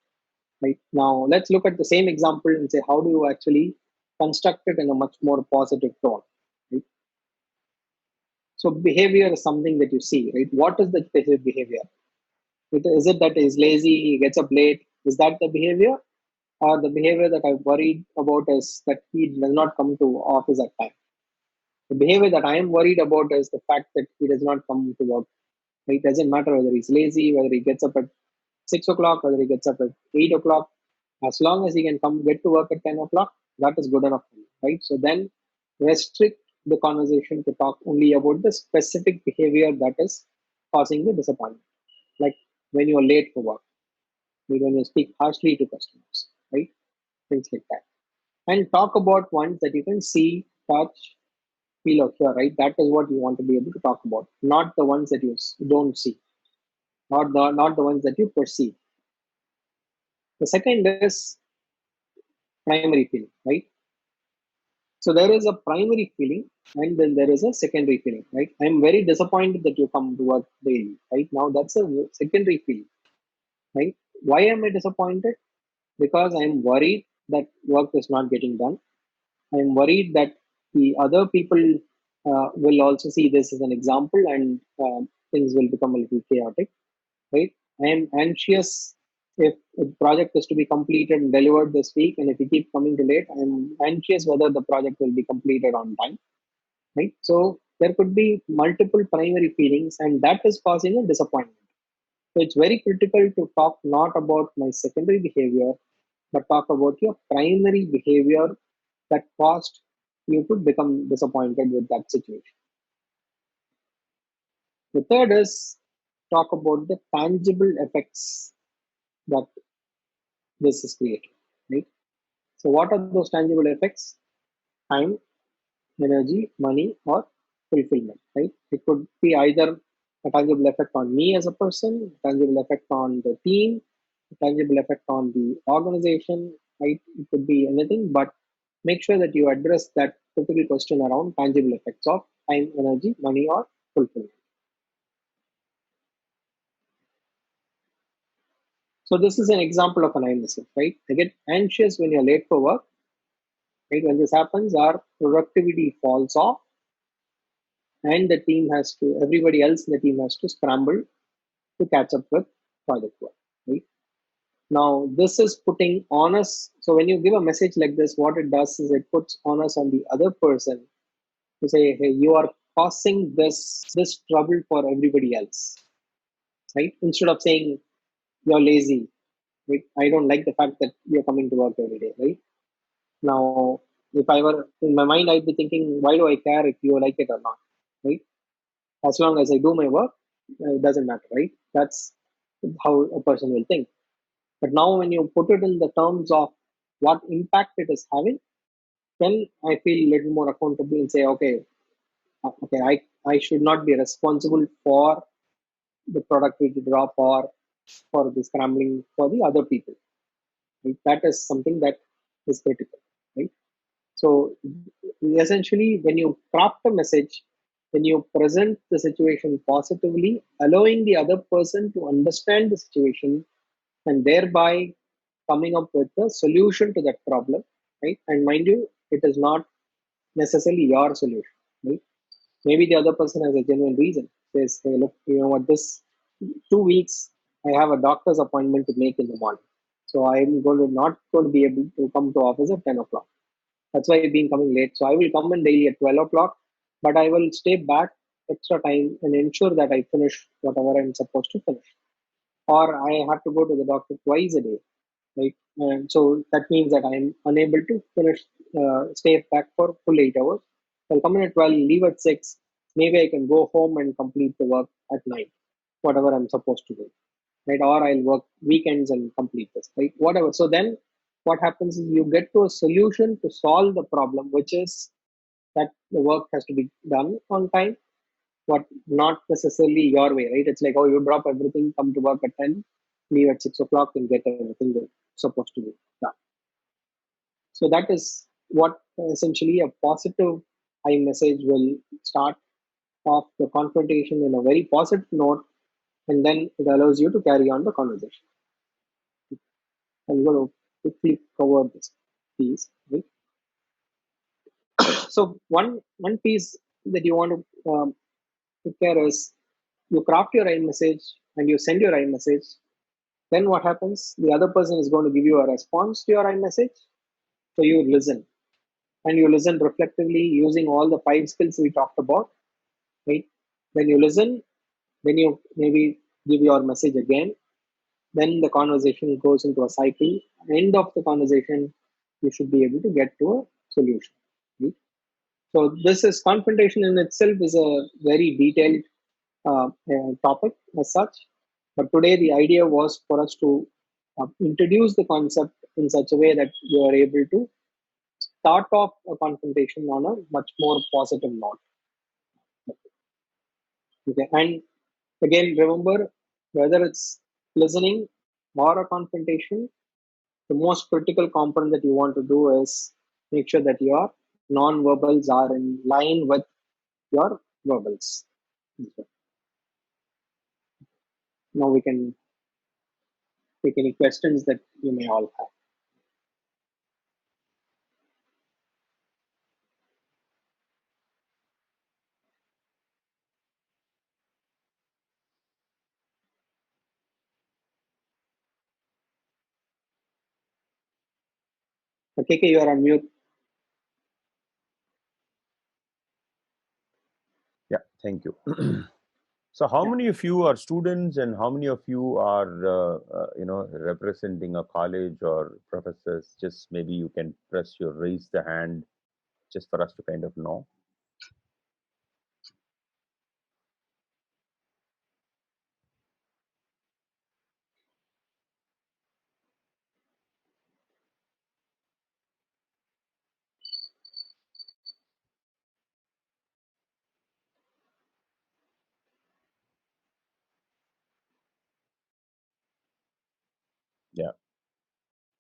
Right now, let's look at the same example and say how do you actually construct it in a much more positive tone. Right? So behavior is something that you see. Right? What is the specific behavior? Is it that he's lazy, he gets up late? Is that the behavior? Or the behavior that I'm worried about is that he does not come to office at time. The behavior that I am worried about is the fact that he does not come to work. It doesn't matter whether he's lazy, whether he gets up at 6 o'clock, whether he gets up at 8 o'clock. As long as he can come get to work at 10 o'clock, that is good enough for me, right? So then restrict the conversation to talk only about the specific behavior that is causing the disappointment, like when you are late for work, when you speak harshly to customers, right? Things like that. And talk about ones that you can see, touch, feel, or hear, right? That is what you want to be able to talk about, not the ones that you don't see, not the ones that you perceive. The second is primary feeling, right? So there is a primary feeling and then there is a secondary feeling, right? I'm very disappointed that you come to work daily, right? Now that's a secondary feeling, right? Why am I disappointed? Because I'm worried that work is not getting done. I'm worried that the other people will also see this as an example and things will become a little chaotic, right? I am anxious if the project is to be completed and delivered this week, and if we keep coming to late, I'm anxious whether the project will be completed on time, right? So there could be multiple primary feelings, and that is causing a disappointment. So it's very critical to talk not about my secondary behavior, but talk about your primary behavior that caused you to become disappointed with that situation. The third is talk about the tangible effects that this is creating, right? So, what are those tangible effects? Time, energy, money, or fulfillment, right? It could be either a tangible effect on me as a person, tangible effect on the team, a tangible effect on the organization, right? It could be anything, but make sure that you address that typical question around tangible effects of time, energy, money, or fulfillment. So this is an example of an I message, right? I get anxious when you're late for work, right? When this happens, our productivity falls off, and the team has to, everybody else in the team has to scramble to catch up with project work, right? Now, this is putting onus. So when you give a message like this, what it does is it puts onus on the other person to say, hey, you are causing this trouble for everybody else, right? Instead of saying you're lazy, right? I don't like the fact that you're coming to work every day, right? Now, if I were in my mind, I'd be thinking, why do I care if you like it or not, right? As long as I do my work, it doesn't matter, right? That's how a person will think. But now, when you put it in the terms of what impact it is having, then I feel a little more accountable and say, okay, I should not be responsible for the productivity drop or for the scrambling for the other people. Right? That is something that is critical, right? So essentially, when you craft a message, when you present the situation positively, allowing the other person to understand the situation and thereby coming up with a solution to that problem, right? And mind you, it is not necessarily your solution, right? Maybe the other person has a genuine reason. Says, hey, look, you know what, this 2 weeks, I have a doctor's appointment to make in the morning. So I'm going to not going to be able to come to office at 10 o'clock. That's why I've been coming late. So I will come in daily at 12 o'clock, but I will stay back extra time and ensure that I finish whatever I'm supposed to finish. Or I have to go to the doctor twice a day, right? And so that means that I'm unable to finish, stay back for full 8 hours. I'll come in at 12, leave at 6. Maybe I can go home and complete the work at 9, whatever I'm supposed to do, right? Or I'll work weekends and complete this, right? Whatever. So then what happens is you get to a solution to solve the problem, which is that the work has to be done on time, but not necessarily your way, right? It's like, oh, you drop everything, come to work at 10, leave at 6 o'clock, and get everything that's supposed to be done. So that is what essentially a positive I message will start off the confrontation in a very positive note, and then it allows you to carry on the conversation. I'm going to quickly cover this piece, right? So one piece that you want to take care is you craft your I message and you send your I message. Then what happens? The other person is going to give you a response to your I message. So you listen, and you listen reflectively using all the 5 skills we talked about, right? Then you listen, then you maybe give your message again. Then the conversation goes into a cycle. End of the conversation, you should be able to get to a solution, right? So this is confrontation in itself is a very detailed topic as such. But today the idea was for us to introduce the concept in such a way that you are able to start off a confrontation on a much more positive note. Okay, and again, remember whether it's listening or a confrontation, the most critical component that you want to do is make sure that your non-verbals are in line with your verbals. Okay. Now we can take any questions that you may all have. KK, you are on mute. Yeah, thank you. So, how Yeah. many of you are students, and how many of you are, representing a college or professors? Just maybe you can raise the hand, just for us to kind of know.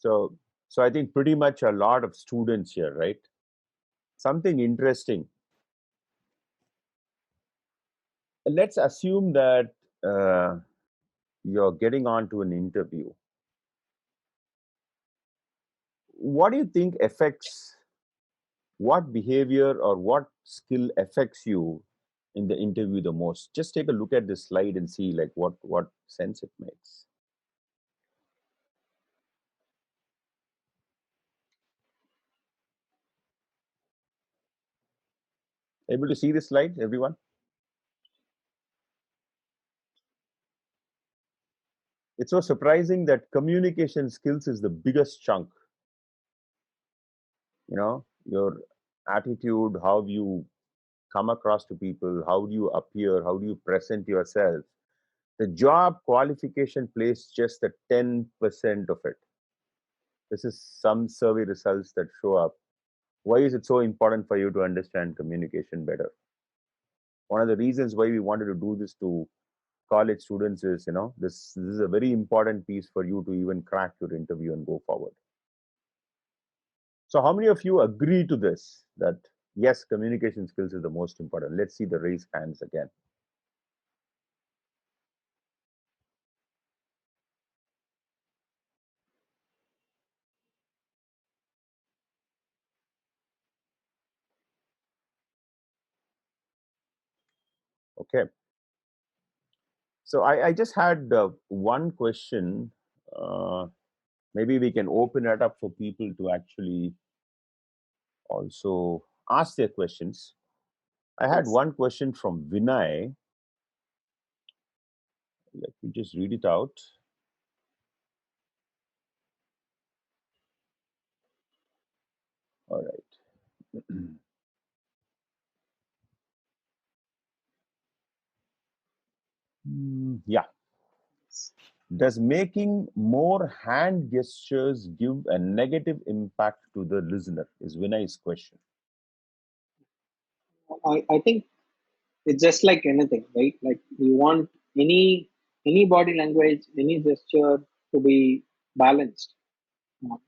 So, so I think pretty much a lot of students here, right? Something interesting. Let's assume that you're getting on to an interview. What do you think affects what behavior or what skill affects you in the interview the most? Just take a look at this slide and see like what sense it makes. Able to see this slide, everyone? It's so surprising that communication skills is the biggest chunk. You know, your attitude, how you come across to people, how do you appear, how do you present yourself. The job qualification plays just the 10% of it. This is some survey results that show up. Why is it so important for you to understand communication better? One of the reasons why we wanted to do this to college students is, this is a very important piece for you to even crack your interview and go forward. So how many of you agree to this, that yes, communication skills is the most important? Let's see the raise hands again. Okay. So I just had one question. Uh, Maybe we can open it up for people to actually also ask their questions. I had Yes. one question from Vinay. Let me just read it out. All right. Yeah. Does making more hand gestures give a negative impact to the listener? Is Vinay's question. I think it's just like anything, right? Like you want any body language, any gesture to be balanced,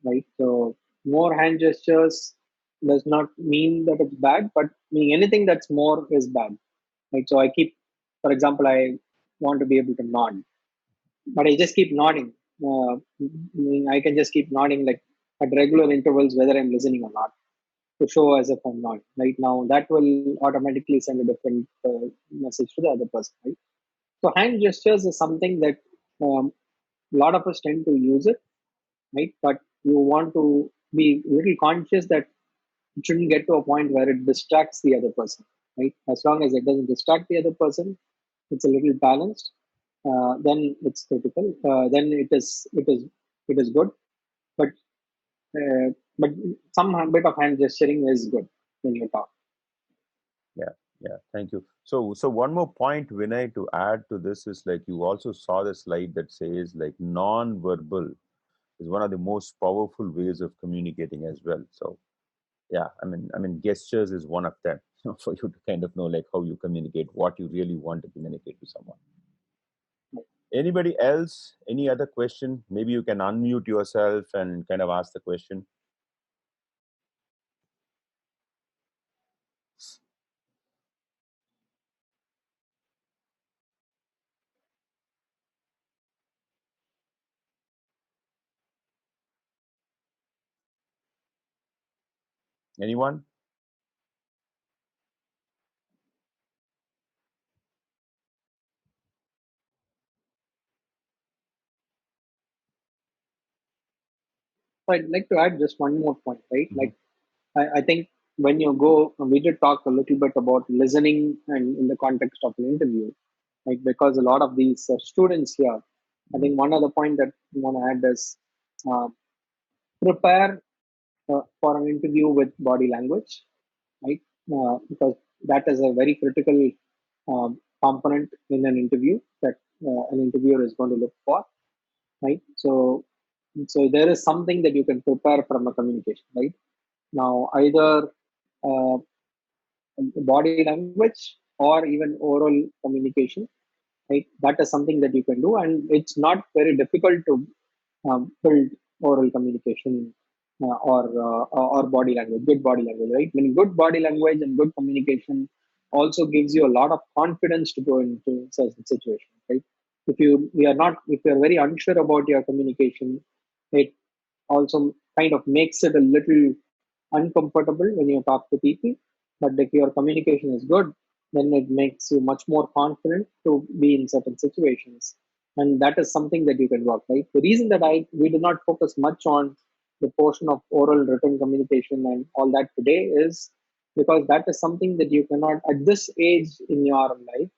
right? So more hand gestures does not mean that it's bad, but meaning anything that's more is bad, right? So I keep, for example, I want to be able to nod, but I just keep nodding. Meaning I can just keep nodding like at regular intervals, whether I'm listening or not, to show as if I'm not. Right now, that will automatically send a different message to the other person, right? So hand gestures is something that a lot of us tend to use it, right? But you want to be a little conscious that it shouldn't get to a point where it distracts the other person, right? As long as it doesn't distract the other person, it's a little balanced. Then it's critical. Then it is good. But uh, but some bit of hand gesturing is good when you talk. Yeah, yeah. Thank you. So one more point, Vinay, to add to this is like you also saw the slide that says like non-verbal is one of the most powerful ways of communicating as well. So yeah, I mean gestures is one of them for you to kind of know like how you communicate, what you really want to communicate to someone. Anybody else? Any other question? Maybe you can unmute yourself and kind of ask the question. Anyone? So I'd like to add just one more point, right? Hmm. Like I think when you go, we did talk a little bit about listening and in the context of an interview, right? Because a lot of these students here, I Hmm. think one other point that we want to add is uh, prepare for an interview with body language, right? Because that is a very critical component in an interview that an interviewer is going to look for, right? So there is something that you can prepare from a communication, right? Now, either uh, body language or even oral communication, right? That is something that you can do, and it's not very difficult to build oral communication or body language, good body language, right? When good body language and good communication also gives you a lot of confidence to go into such a situation, right? If you're very unsure about your communication, it also kind of makes it a little uncomfortable when you talk to people. But if your communication is good, then it makes you much more confident to be in certain situations. And that is something that you can work, right? The reason that we do not focus much on the portion of oral written communication and all that today is because that is something that you cannot, at this age in your life,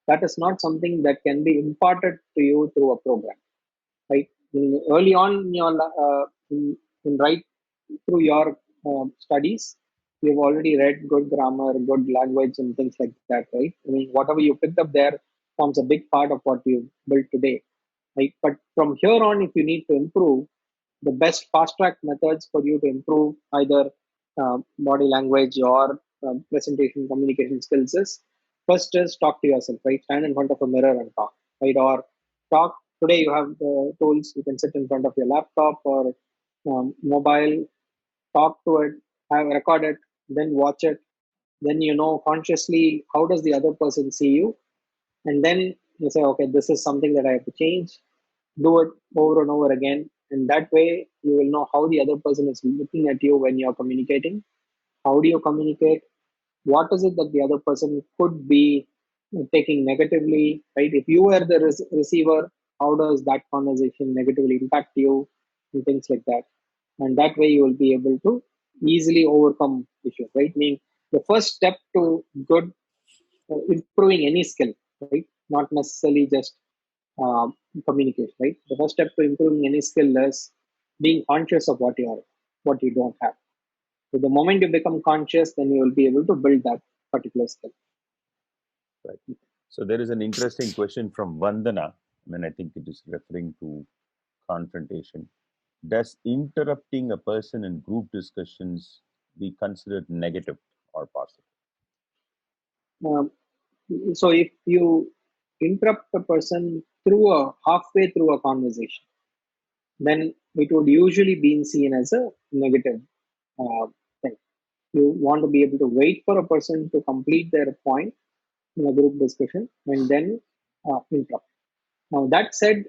that is not something that can be imparted to you through a program, right? Early on in your right through your studies, you've already read good grammar, good language, and things like that, right? I mean, whatever you picked up there forms a big part of what you built today, right? But from here on, if you need to improve, the best fast track methods for you to improve either body language or presentation communication skills is first is talk to yourself, right? Stand in front of a mirror and talk, right? Or talk. Today you have the tools, you can sit in front of your laptop or mobile, talk to it, have record it, then watch it, then you know consciously how does the other person see you, and then you say, okay, this is something that I have to change. Do it over and over again, and that way you will know how the other person is looking at you when you're communicating. How do you communicate? What is it that the other person could be taking negatively, right? If you were the receiver, how does that conversation negatively impact you, and things like that. And that way you will be able to easily overcome issues, right? Meaning the first step to good improving any skill, right? Not necessarily just uh, communication, right? The first step to improving any skill is being conscious of what you don't have. So the moment you become conscious, then you will be able to build that particular skill. Right. So there is an interesting question from Vandana. I mean, I think it is referring to confrontation. Does interrupting a person in group discussions be considered negative or positive? Um, so if you interrupt a person through a halfway through a conversation, then it would usually be seen as a negative uh, thing. You want to be able to wait for a person to complete their point in a group discussion and then interrupt. Now that said,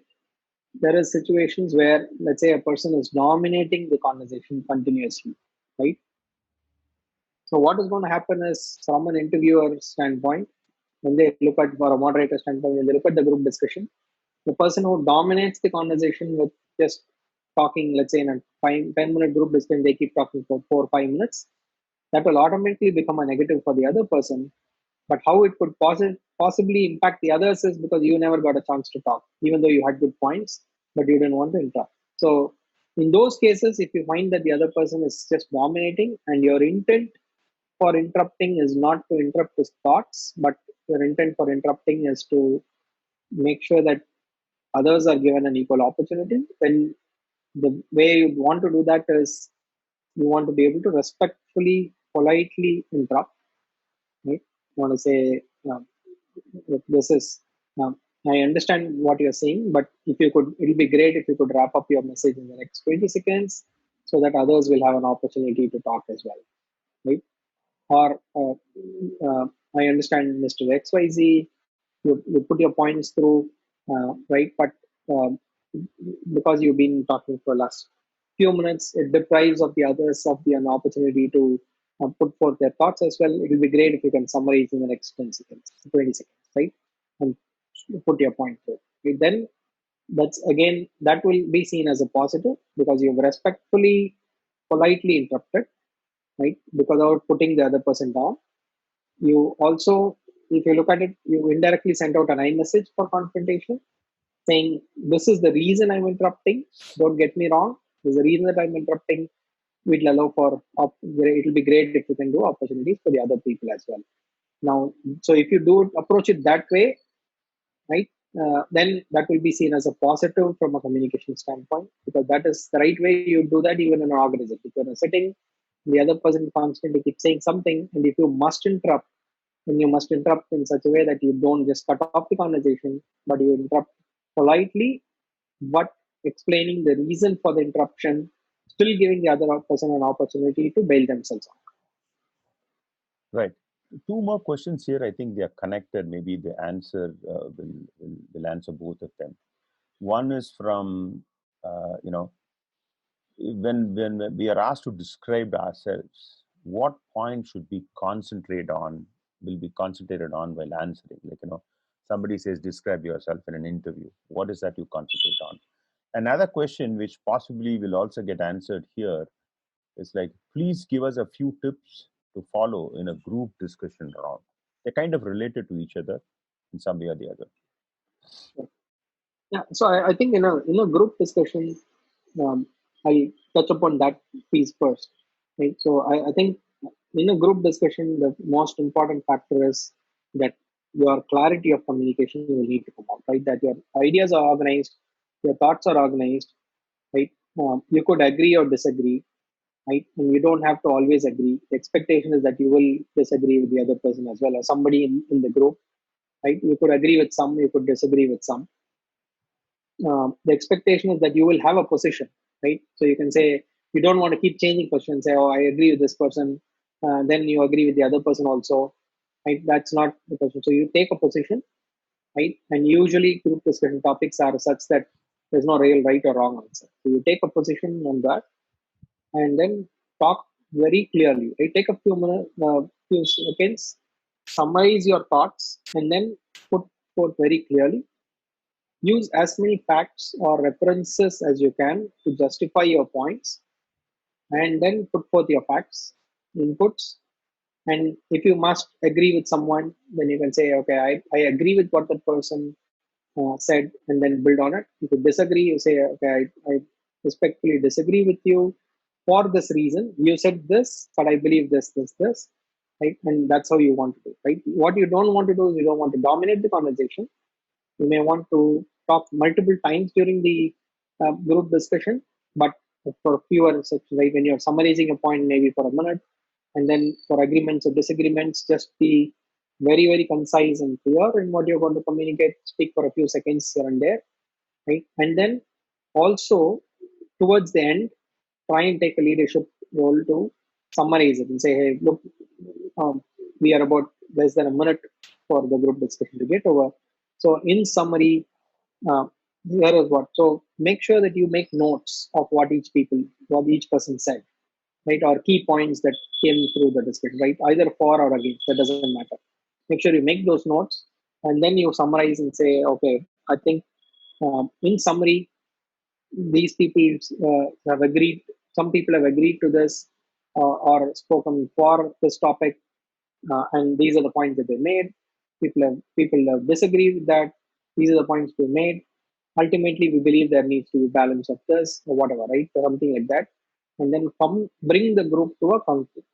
there are situations where, let's say, a person is dominating the conversation continuously, right? So what is going to happen is, from an interviewer standpoint, when they look at, for a moderator standpoint, when they look at the group discussion, the person who dominates the conversation with just talking, let's say in a 10-minute group discussion, they keep talking for 4 or 5 minutes, that will automatically become a negative for the other person. But how it could possibly impact the others is because you never got a chance to talk, even though you had good points, but you didn't want to interrupt. So in those cases, if you find that the other person is just dominating and your intent for interrupting is not to interrupt his thoughts, but your intent for interrupting is to make sure that others are given an equal opportunity, then the way you want to do that is you want to be able to respectfully, politely interrupt, right? You want to say, look, this is, I understand what you're saying, but if you could, it'll be great if you could wrap up your message in the next 20 seconds so that others will have an opportunity to talk as well, right? Or I understand Mr. XYZ, you put your points through, right? But um, because you've been talking for the last few minutes, it deprives of the others of the an opportunity to put forth their thoughts as well. It will be great if you can summarize in the next 10 seconds, 20 seconds, right? And put your point through. Okay, then that's again, that will be seen as a positive because you've respectfully, politely interrupted, right? Because without putting the other person down. You also, if you look at it, you indirectly sent out an I message for confrontation saying, this is the reason I'm interrupting. Don't get me wrong. There's a reason that I'm interrupting. We'll allow for, it'll be great if you can do opportunities for the other people as well. Now, so if you do approach it that way, right, then that will be seen as a positive from a communication standpoint because that is the right way you do that even in an organization. If you're sitting, the other person constantly keeps saying something, and if you must interrupt, then you must interrupt in such a way that you don't just cut off the conversation, but you interrupt politely, but explaining the reason for the interruption, still giving the other person an opportunity to bail themselves out. Right. Two more questions here. I think they are connected. Maybe the answer will answer both of them. One is from, when we are asked to describe ourselves, what point should we concentrate on, will be concentrated on while answering? Like, somebody says, describe yourself in an interview. What is that you concentrate on? Another question, which possibly will also get answered here, is like, please give us a few tips to follow in a group discussion round. They're kind of related to each other in some way or the other. Yeah, so I think in a group discussion, I touch upon that piece first. Right? So I think in a group discussion, the most important factor is that your clarity of communication will need to come out, right? That your ideas are organized, your thoughts are organized, right? You could agree or disagree, right? And you don't have to always agree. The expectation is that you will disagree with the other person as well, or somebody in the group, right? You could agree with some, you could disagree with some. The expectation is that you will have a position, right? So you can say you don't want to keep changing positions. Say, oh, I agree with this person, then you agree with the other person also, right? That's not the question. So you take a position, right? And usually group discussion topics are such that there's no real right or wrong answer. So you take a position on that, and then talk very clearly. Right? Take a few minutes, few seconds, summarize your thoughts, and then put forth very clearly. Use as many facts or references as you can to justify your points, and then put forth your facts, inputs. And if you must agree with someone, then you can say, okay, I agree with what that person said, and then build on it. If you disagree, you say, okay, I respectfully disagree with you for this reason. You said this, but I believe this, right? And that's how you want to do, right? What you don't want to do is you don't want to dominate the conversation. You may want to talk multiple times during the group discussion, but for fewer sections, right? When you're summarizing a point, maybe for a minute, and then for agreements or disagreements, just be very, very concise and clear in what you're going to communicate. Speak for a few seconds here and there, right? And then also towards the end, try and take a leadership role to summarize it and say, hey, look, we are about less than a minute for the group discussion to get over. So, in summary, uh, here is what. So, make sure that you make notes of what each person said, right, or key points that came through the discussion, right, either for or against. That doesn't matter. Make sure you make those notes, and then you summarize and say, okay, I think in summary, these people have agreed. Some people have agreed to this or spoken for this topic, and these are the points that they made. People have disagreed with that. These are the points we made. Ultimately, we believe there needs to be balance of this or whatever, right? Or something like that, and then bring the group to a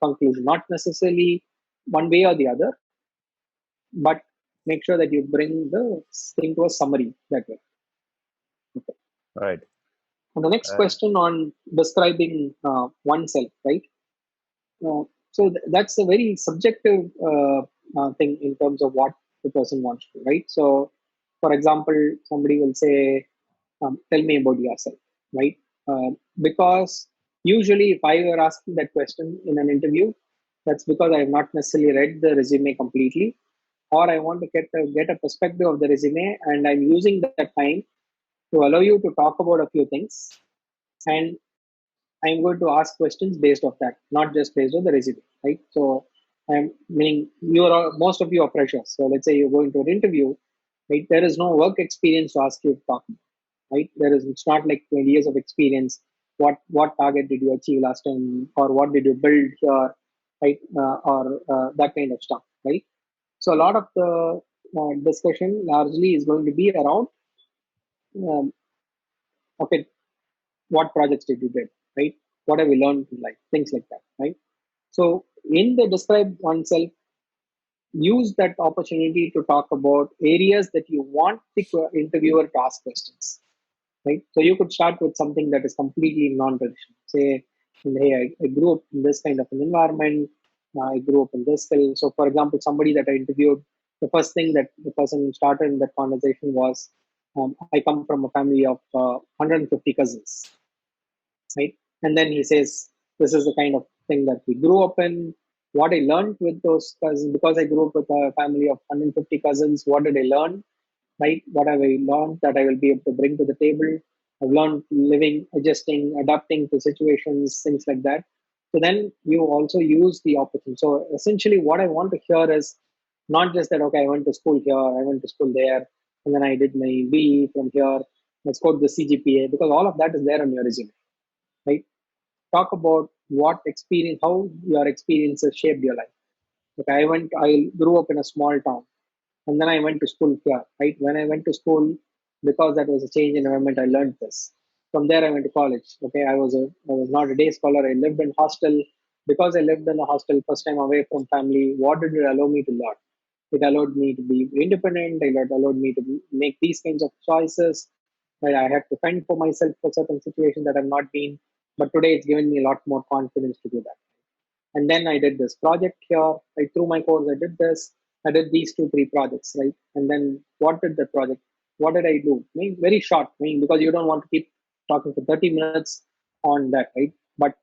conclusion. Not necessarily one way or the other, but make sure that you bring the thing to a summary that way. Okay. Right. And the next Uh, question on describing oneself, right? So that's a very subjective thing in terms of what the person wants to, right? So, for example, somebody will say, "Tell me about yourself," right? Because usually, if I were asking that question in an interview, that's because I have not necessarily read the resume completely, or I want to get a perspective of the resume, and I'm using that time to allow you to talk about a few things, and I'm going to ask questions based off that, not just based on the resume, right? So I'm meaning most of you are freshers. So let's say you're going to an interview, right? There is no work experience to ask you to talk about, right? It's not like 20 years of experience. What target did you achieve last time, or what did you build here, right? Or that kind of stuff, right? So a lot of the discussion largely is going to be around, um, okay, what projects did you get, right? What have you learned in life, things like that, right? So in the describe oneself, use that opportunity to talk about areas that you want the interviewer to ask questions, right? So you could start with something that is completely non-traditional. Say, hey, I grew up in this kind of an environment. I grew up in this skill. So, for example, somebody that I interviewed, the first thing that the person started in that conversation was, I come from a family of 150 cousins, right? And then he says, this is the kind of thing that we grew up in. What I learned with those cousins, because I grew up with a family of 150 cousins, what did I learn, right? What have I learned that I will be able to bring to the table? I've learned living, adjusting, adapting to situations, things like that. So then you also use the opportunity. So essentially, what I want to hear is not just that, okay, I went to school here, I went to school there, and then I did my BE from here, I scored the CGPA, because all of that is there on your resume, right? Talk about what experience, how your experiences shaped your life. Okay, I grew up in a small town, and then I went to school here, right? When I went to school, because that was a change in environment, I learned this. From there, I went to college. Okay, I was not a day scholar. I lived in hostel. Because I lived in a hostel, first time away from family, what did it allow me to learn? It allowed me to be independent. It allowed me to make these kinds of choices. Right? I had to fend for myself for certain situations that I've not been. But today, it's given me a lot more confidence to do that. And then I did this project here. Right through my course, I did this. I did these two, three projects, right? And then what did the project? What did I do? I mean, very short, I mean, because you don't want to keep talking for 30 minutes on that, right? But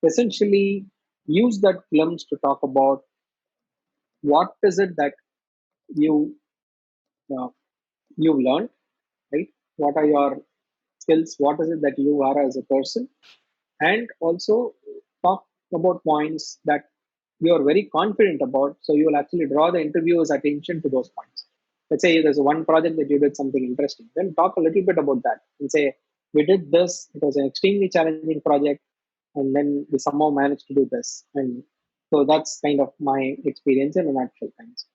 essentially, use that glimpse to talk about what is it that you uh, you've learned, right? What are your skills? What is it that you are as a person? And also talk about points that you are very confident about. So you will actually draw the interviewer's attention to those points. Let's say there's one project that you did something interesting. Then talk a little bit about that and say, we did this. It was an extremely challenging project. And then we somehow managed to do this. And so that's kind of my experience in a nutshell. Things.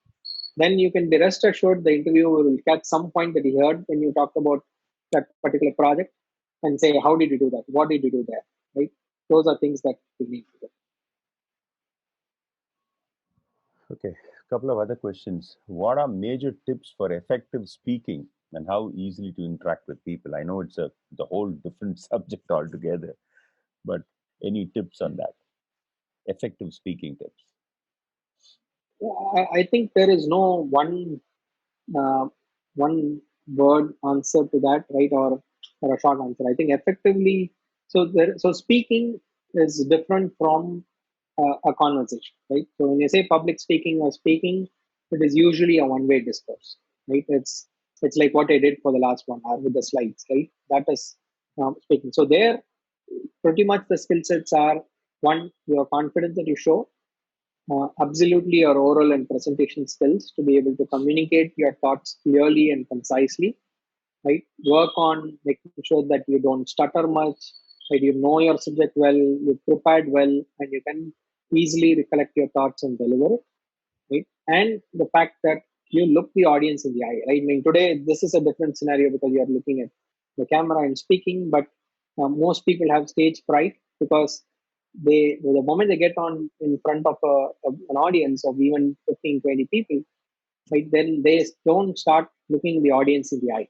Then you can be rest assured the interviewer will catch some point that he heard when you talked about that particular project and say, how did you do that? What did you do there? Right? Those are things that we need to do. Okay, a couple of other questions. What are major tips for effective speaking and how easily to interact with people? I know it's a the whole different subject altogether, but any tips on that? Effective speaking tips. I think there is no uh, one word answer to that, right? Or a short answer. I think effectively, so speaking is different from a conversation, right? So when you say public speaking or speaking, it is usually a one-way discourse, right? It's like what I did for the last 1 hour with the slides, right? That is speaking. So there, pretty much the skill sets are one, your confidence that you show, absolutely your oral and presentation skills to be able to communicate your thoughts clearly and concisely, right? Work on making sure that you don't stutter much, that you know your subject well, you're prepared well, and you can easily recollect your thoughts and deliver it, right? And the fact that you look the audience in the eye, right? I mean, today this is a different scenario because you are looking at the camera and speaking, but most people have stage fright because the moment they get on in front of an audience of even 15, 20 people, right, then they don't start looking the audience in the eye.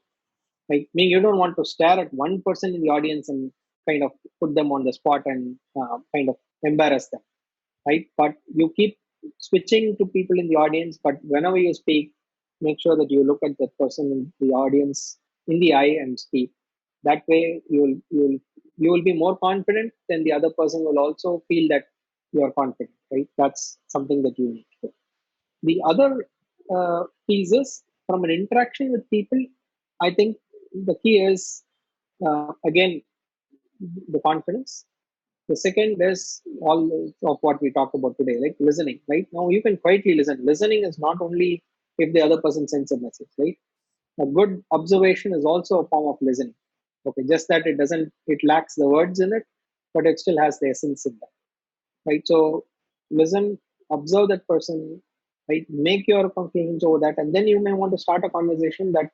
Like me, you don't want to stare at one person in the audience and kind of put them on the spot and kind of embarrass them, right? But you keep switching to people in the audience. But whenever you speak, make sure that you look at that person in the audience in the eye and speak. That way, you will be more confident. Then the other person will also feel that you are confident, right? That's something that you need to do. The other piece is from an interaction with people. I think the key is again the confidence. The second is all of what we talked about today, like listening. Right now, you can quietly listen. Listening is not only if the other person sends a message, right? A good observation is also a form of listening. Okay, just that it lacks the words in it, but it still has the essence in that, right? So listen, observe that person, right? Make your conclusions over that, and then you may want to start a conversation that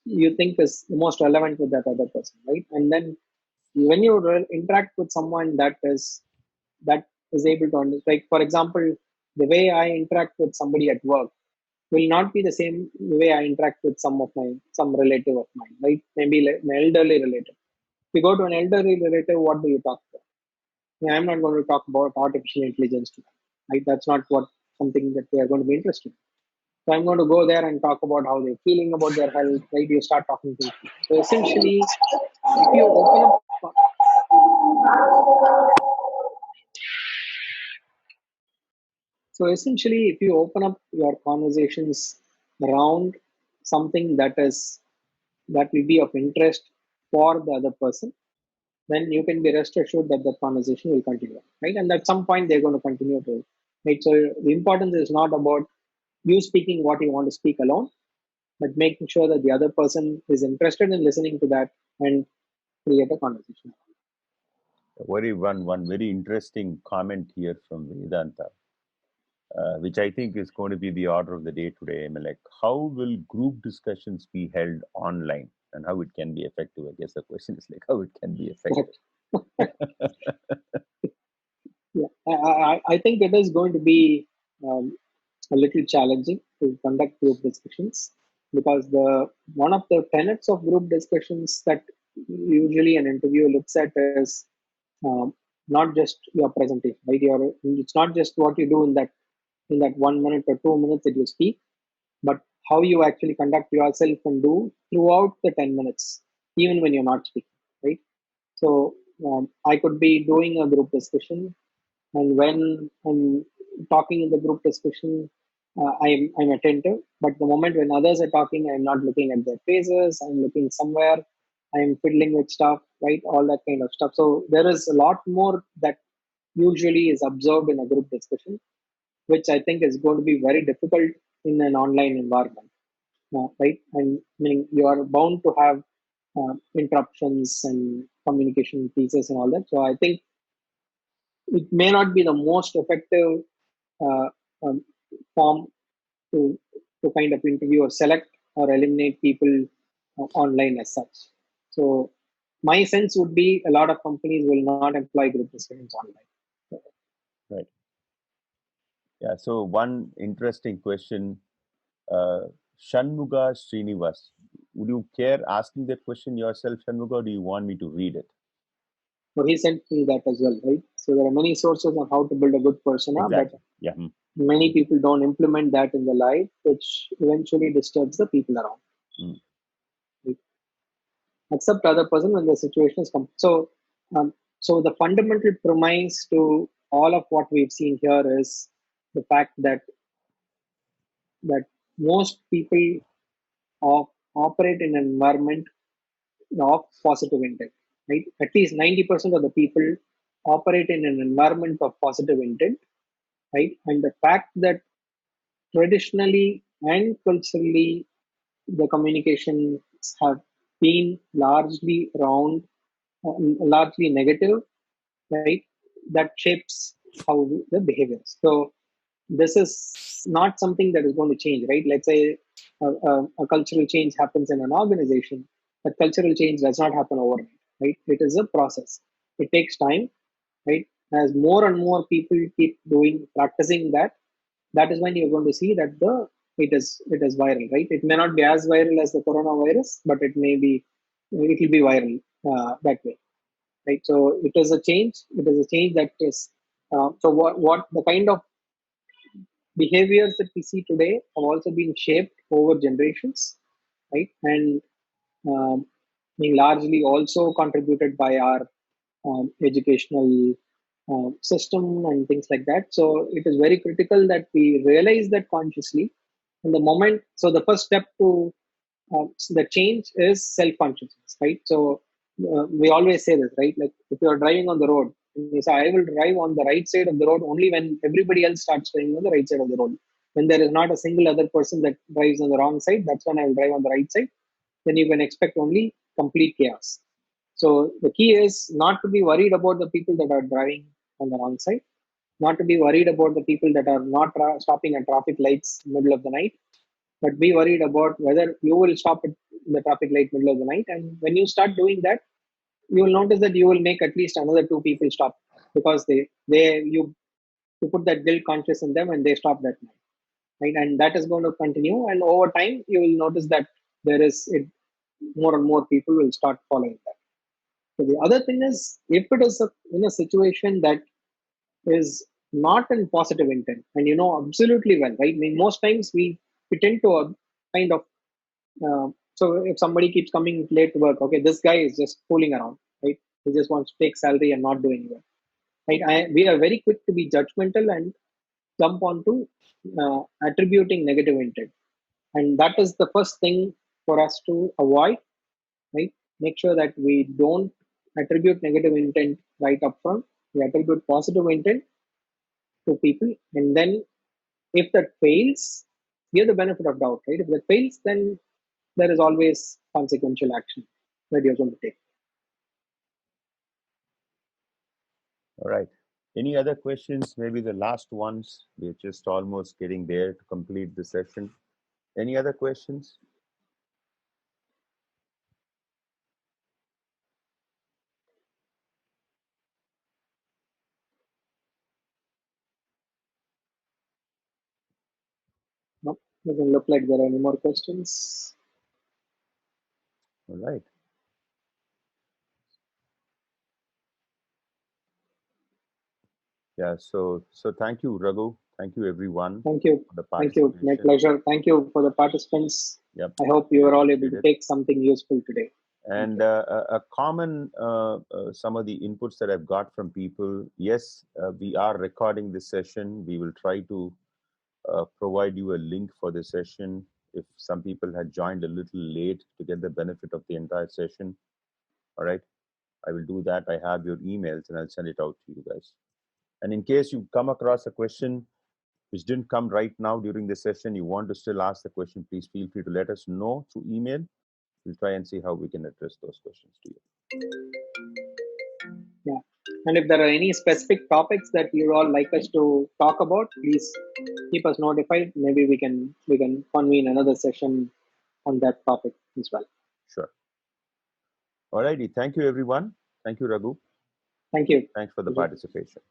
you think is most relevant with that other person, right? And then when you interact with someone that is able to understand, like for example, the way I interact with somebody at work will not be the same way I interact with some relative of mine, right? Maybe like my elderly relative. If you go to an elderly relative, what do you talk about? Yeah, I'm not going to talk about artificial intelligence to them, right? That's not what something that they are going to be interested in. So I'm going to go there and talk about how they're feeling about their health, right? You start talking to people. So essentially, if you open up, if you open up your conversations around something that will be of interest for the other person, then you can be rest assured that the conversation will continue, right? And at some point they're going to continue to, right? So the importance is not about you speaking what you want to speak alone, but making sure that the other person is interested in listening to that and create a conversation. One very interesting comment here from Vedanta, which I think is going to be the order of the day today. I mean, like, how will group discussions be held online and how it can be effective? I guess the question is like how it can be effective. Yeah, I think it is going to be a little challenging to conduct group discussions because the one of the tenets of group discussions that usually an interviewer looks at is um, not just your presentation, right? It's not just what you do in that 1 minute or 2 minutes that you speak, but how you actually conduct yourself and do throughout the 10 minutes, even when you're not speaking, right? So I could be doing a group discussion, and when I'm talking in the group discussion, I'm attentive. But the moment when others are talking, I'm not looking at their faces. I'm looking somewhere. I'm fiddling with stuff, right? All that kind of stuff. So there is a lot more that usually is observed in a group discussion, which I think is going to be very difficult in an online environment, right? And meaning you are bound to have interruptions and communication pieces and all that. So I think it may not be the most effective uh, um, form to kind of interview or select or eliminate people online as such. So my sense would be a lot of companies will not employ group discussions online. Right. Yeah. So one interesting question, uh, Shanmuga Srinivas. Would you care asking that question yourself, Shanmuga, or do you want me to read it? So he sent me that as well, right? So there are many sources on how to build a good persona, but Exactly. Yeah. many people don't implement that in their life, which eventually disturbs the people around. Mm. Right? Accept other person when the situation is come. Um, so the fundamental premise to all of what we've seen here is the fact that most people operate in an environment of positive intent. Right? At least 90% of the people operate in an environment of positive intent. Right? And the fact that traditionally and culturally the communications have been largely negative, right? That shapes how the behaviors. So this is not something that is going to change, right? Let's say a cultural change happens in an organization. That cultural change does not happen overnight, right? It is a process. It takes time, right? As more and more people keep practicing that, that is when you're going to see that it is viral, right? It may not be as viral as the coronavirus, but it will be viral that way, right? So it is a change. It is a change that is so what the kind of behaviors that we see today have also been shaped over generations, right? And being largely also contributed by our educational system and things like that. So it is very critical that we realize that consciously. And the moment, so the first step to the change is self-consciousness, right? So we always say this, right? Like if you are driving on the road, and you say, I will drive on the right side of the road only when everybody else starts driving on the right side of the road. When there is not a single other person that drives on the wrong side, that's when I will drive on the right side. Then you can expect only complete chaos. So the key is not to be worried about the people that are driving on the wrong side, not to be worried about the people that are not stopping at traffic lights middle of the night, but be worried about whether you will stop at the traffic light middle of the night. And when you start doing that, you will notice that you will make at least another two people stop because you put that guilt conscious in them and they stop that night, right? And that is going to continue. And over time, you will notice that more and more people will start following that. So the other thing is, if it is in a situation that is not in positive intent, and you know absolutely well, right? I mean, most times we tend to kind of so if somebody keeps coming late to work, okay, this guy is just fooling around, right? He just wants to take salary and not do any work, right? We are very quick to be judgmental and jump onto attributing negative intent, and that is the first thing for us to avoid, right? Make sure that we don't attribute negative intent right up front. We attribute positive intent to people, and then if that fails, give the benefit of doubt, right? If that fails, then there is always consequential action that you're going to take. All right. Any other questions? Maybe the last ones. We're just almost getting there to complete the session. Any other questions? No, doesn't look like there are any more questions. All right. Yeah. So thank you, Raghu. Thank you, everyone, Thank you. for the Thank you. My participation. pleasure. Thank you for the participants. Yep. I hope you We are all able appreciate to it. take something useful today. And a common, some of the inputs that I've got from people, yes, we are recording this session. We will try to provide you a link for the session if some people had joined a little late to get the benefit of the entire session. All right. I will do that. I have your emails and I'll send it out to you guys. And in case you come across a question which didn't come right now during the session, you want to still ask the question, please feel free to let us know through email. We'll try and see how we can address those questions to you. Yeah. And if there are any specific topics that you all like us to talk about, please keep us notified. Maybe we can convene another session on that topic as well. Sure. All righty. Thank you, everyone. Thank you, Raghu. Thank you. Thanks for the participation.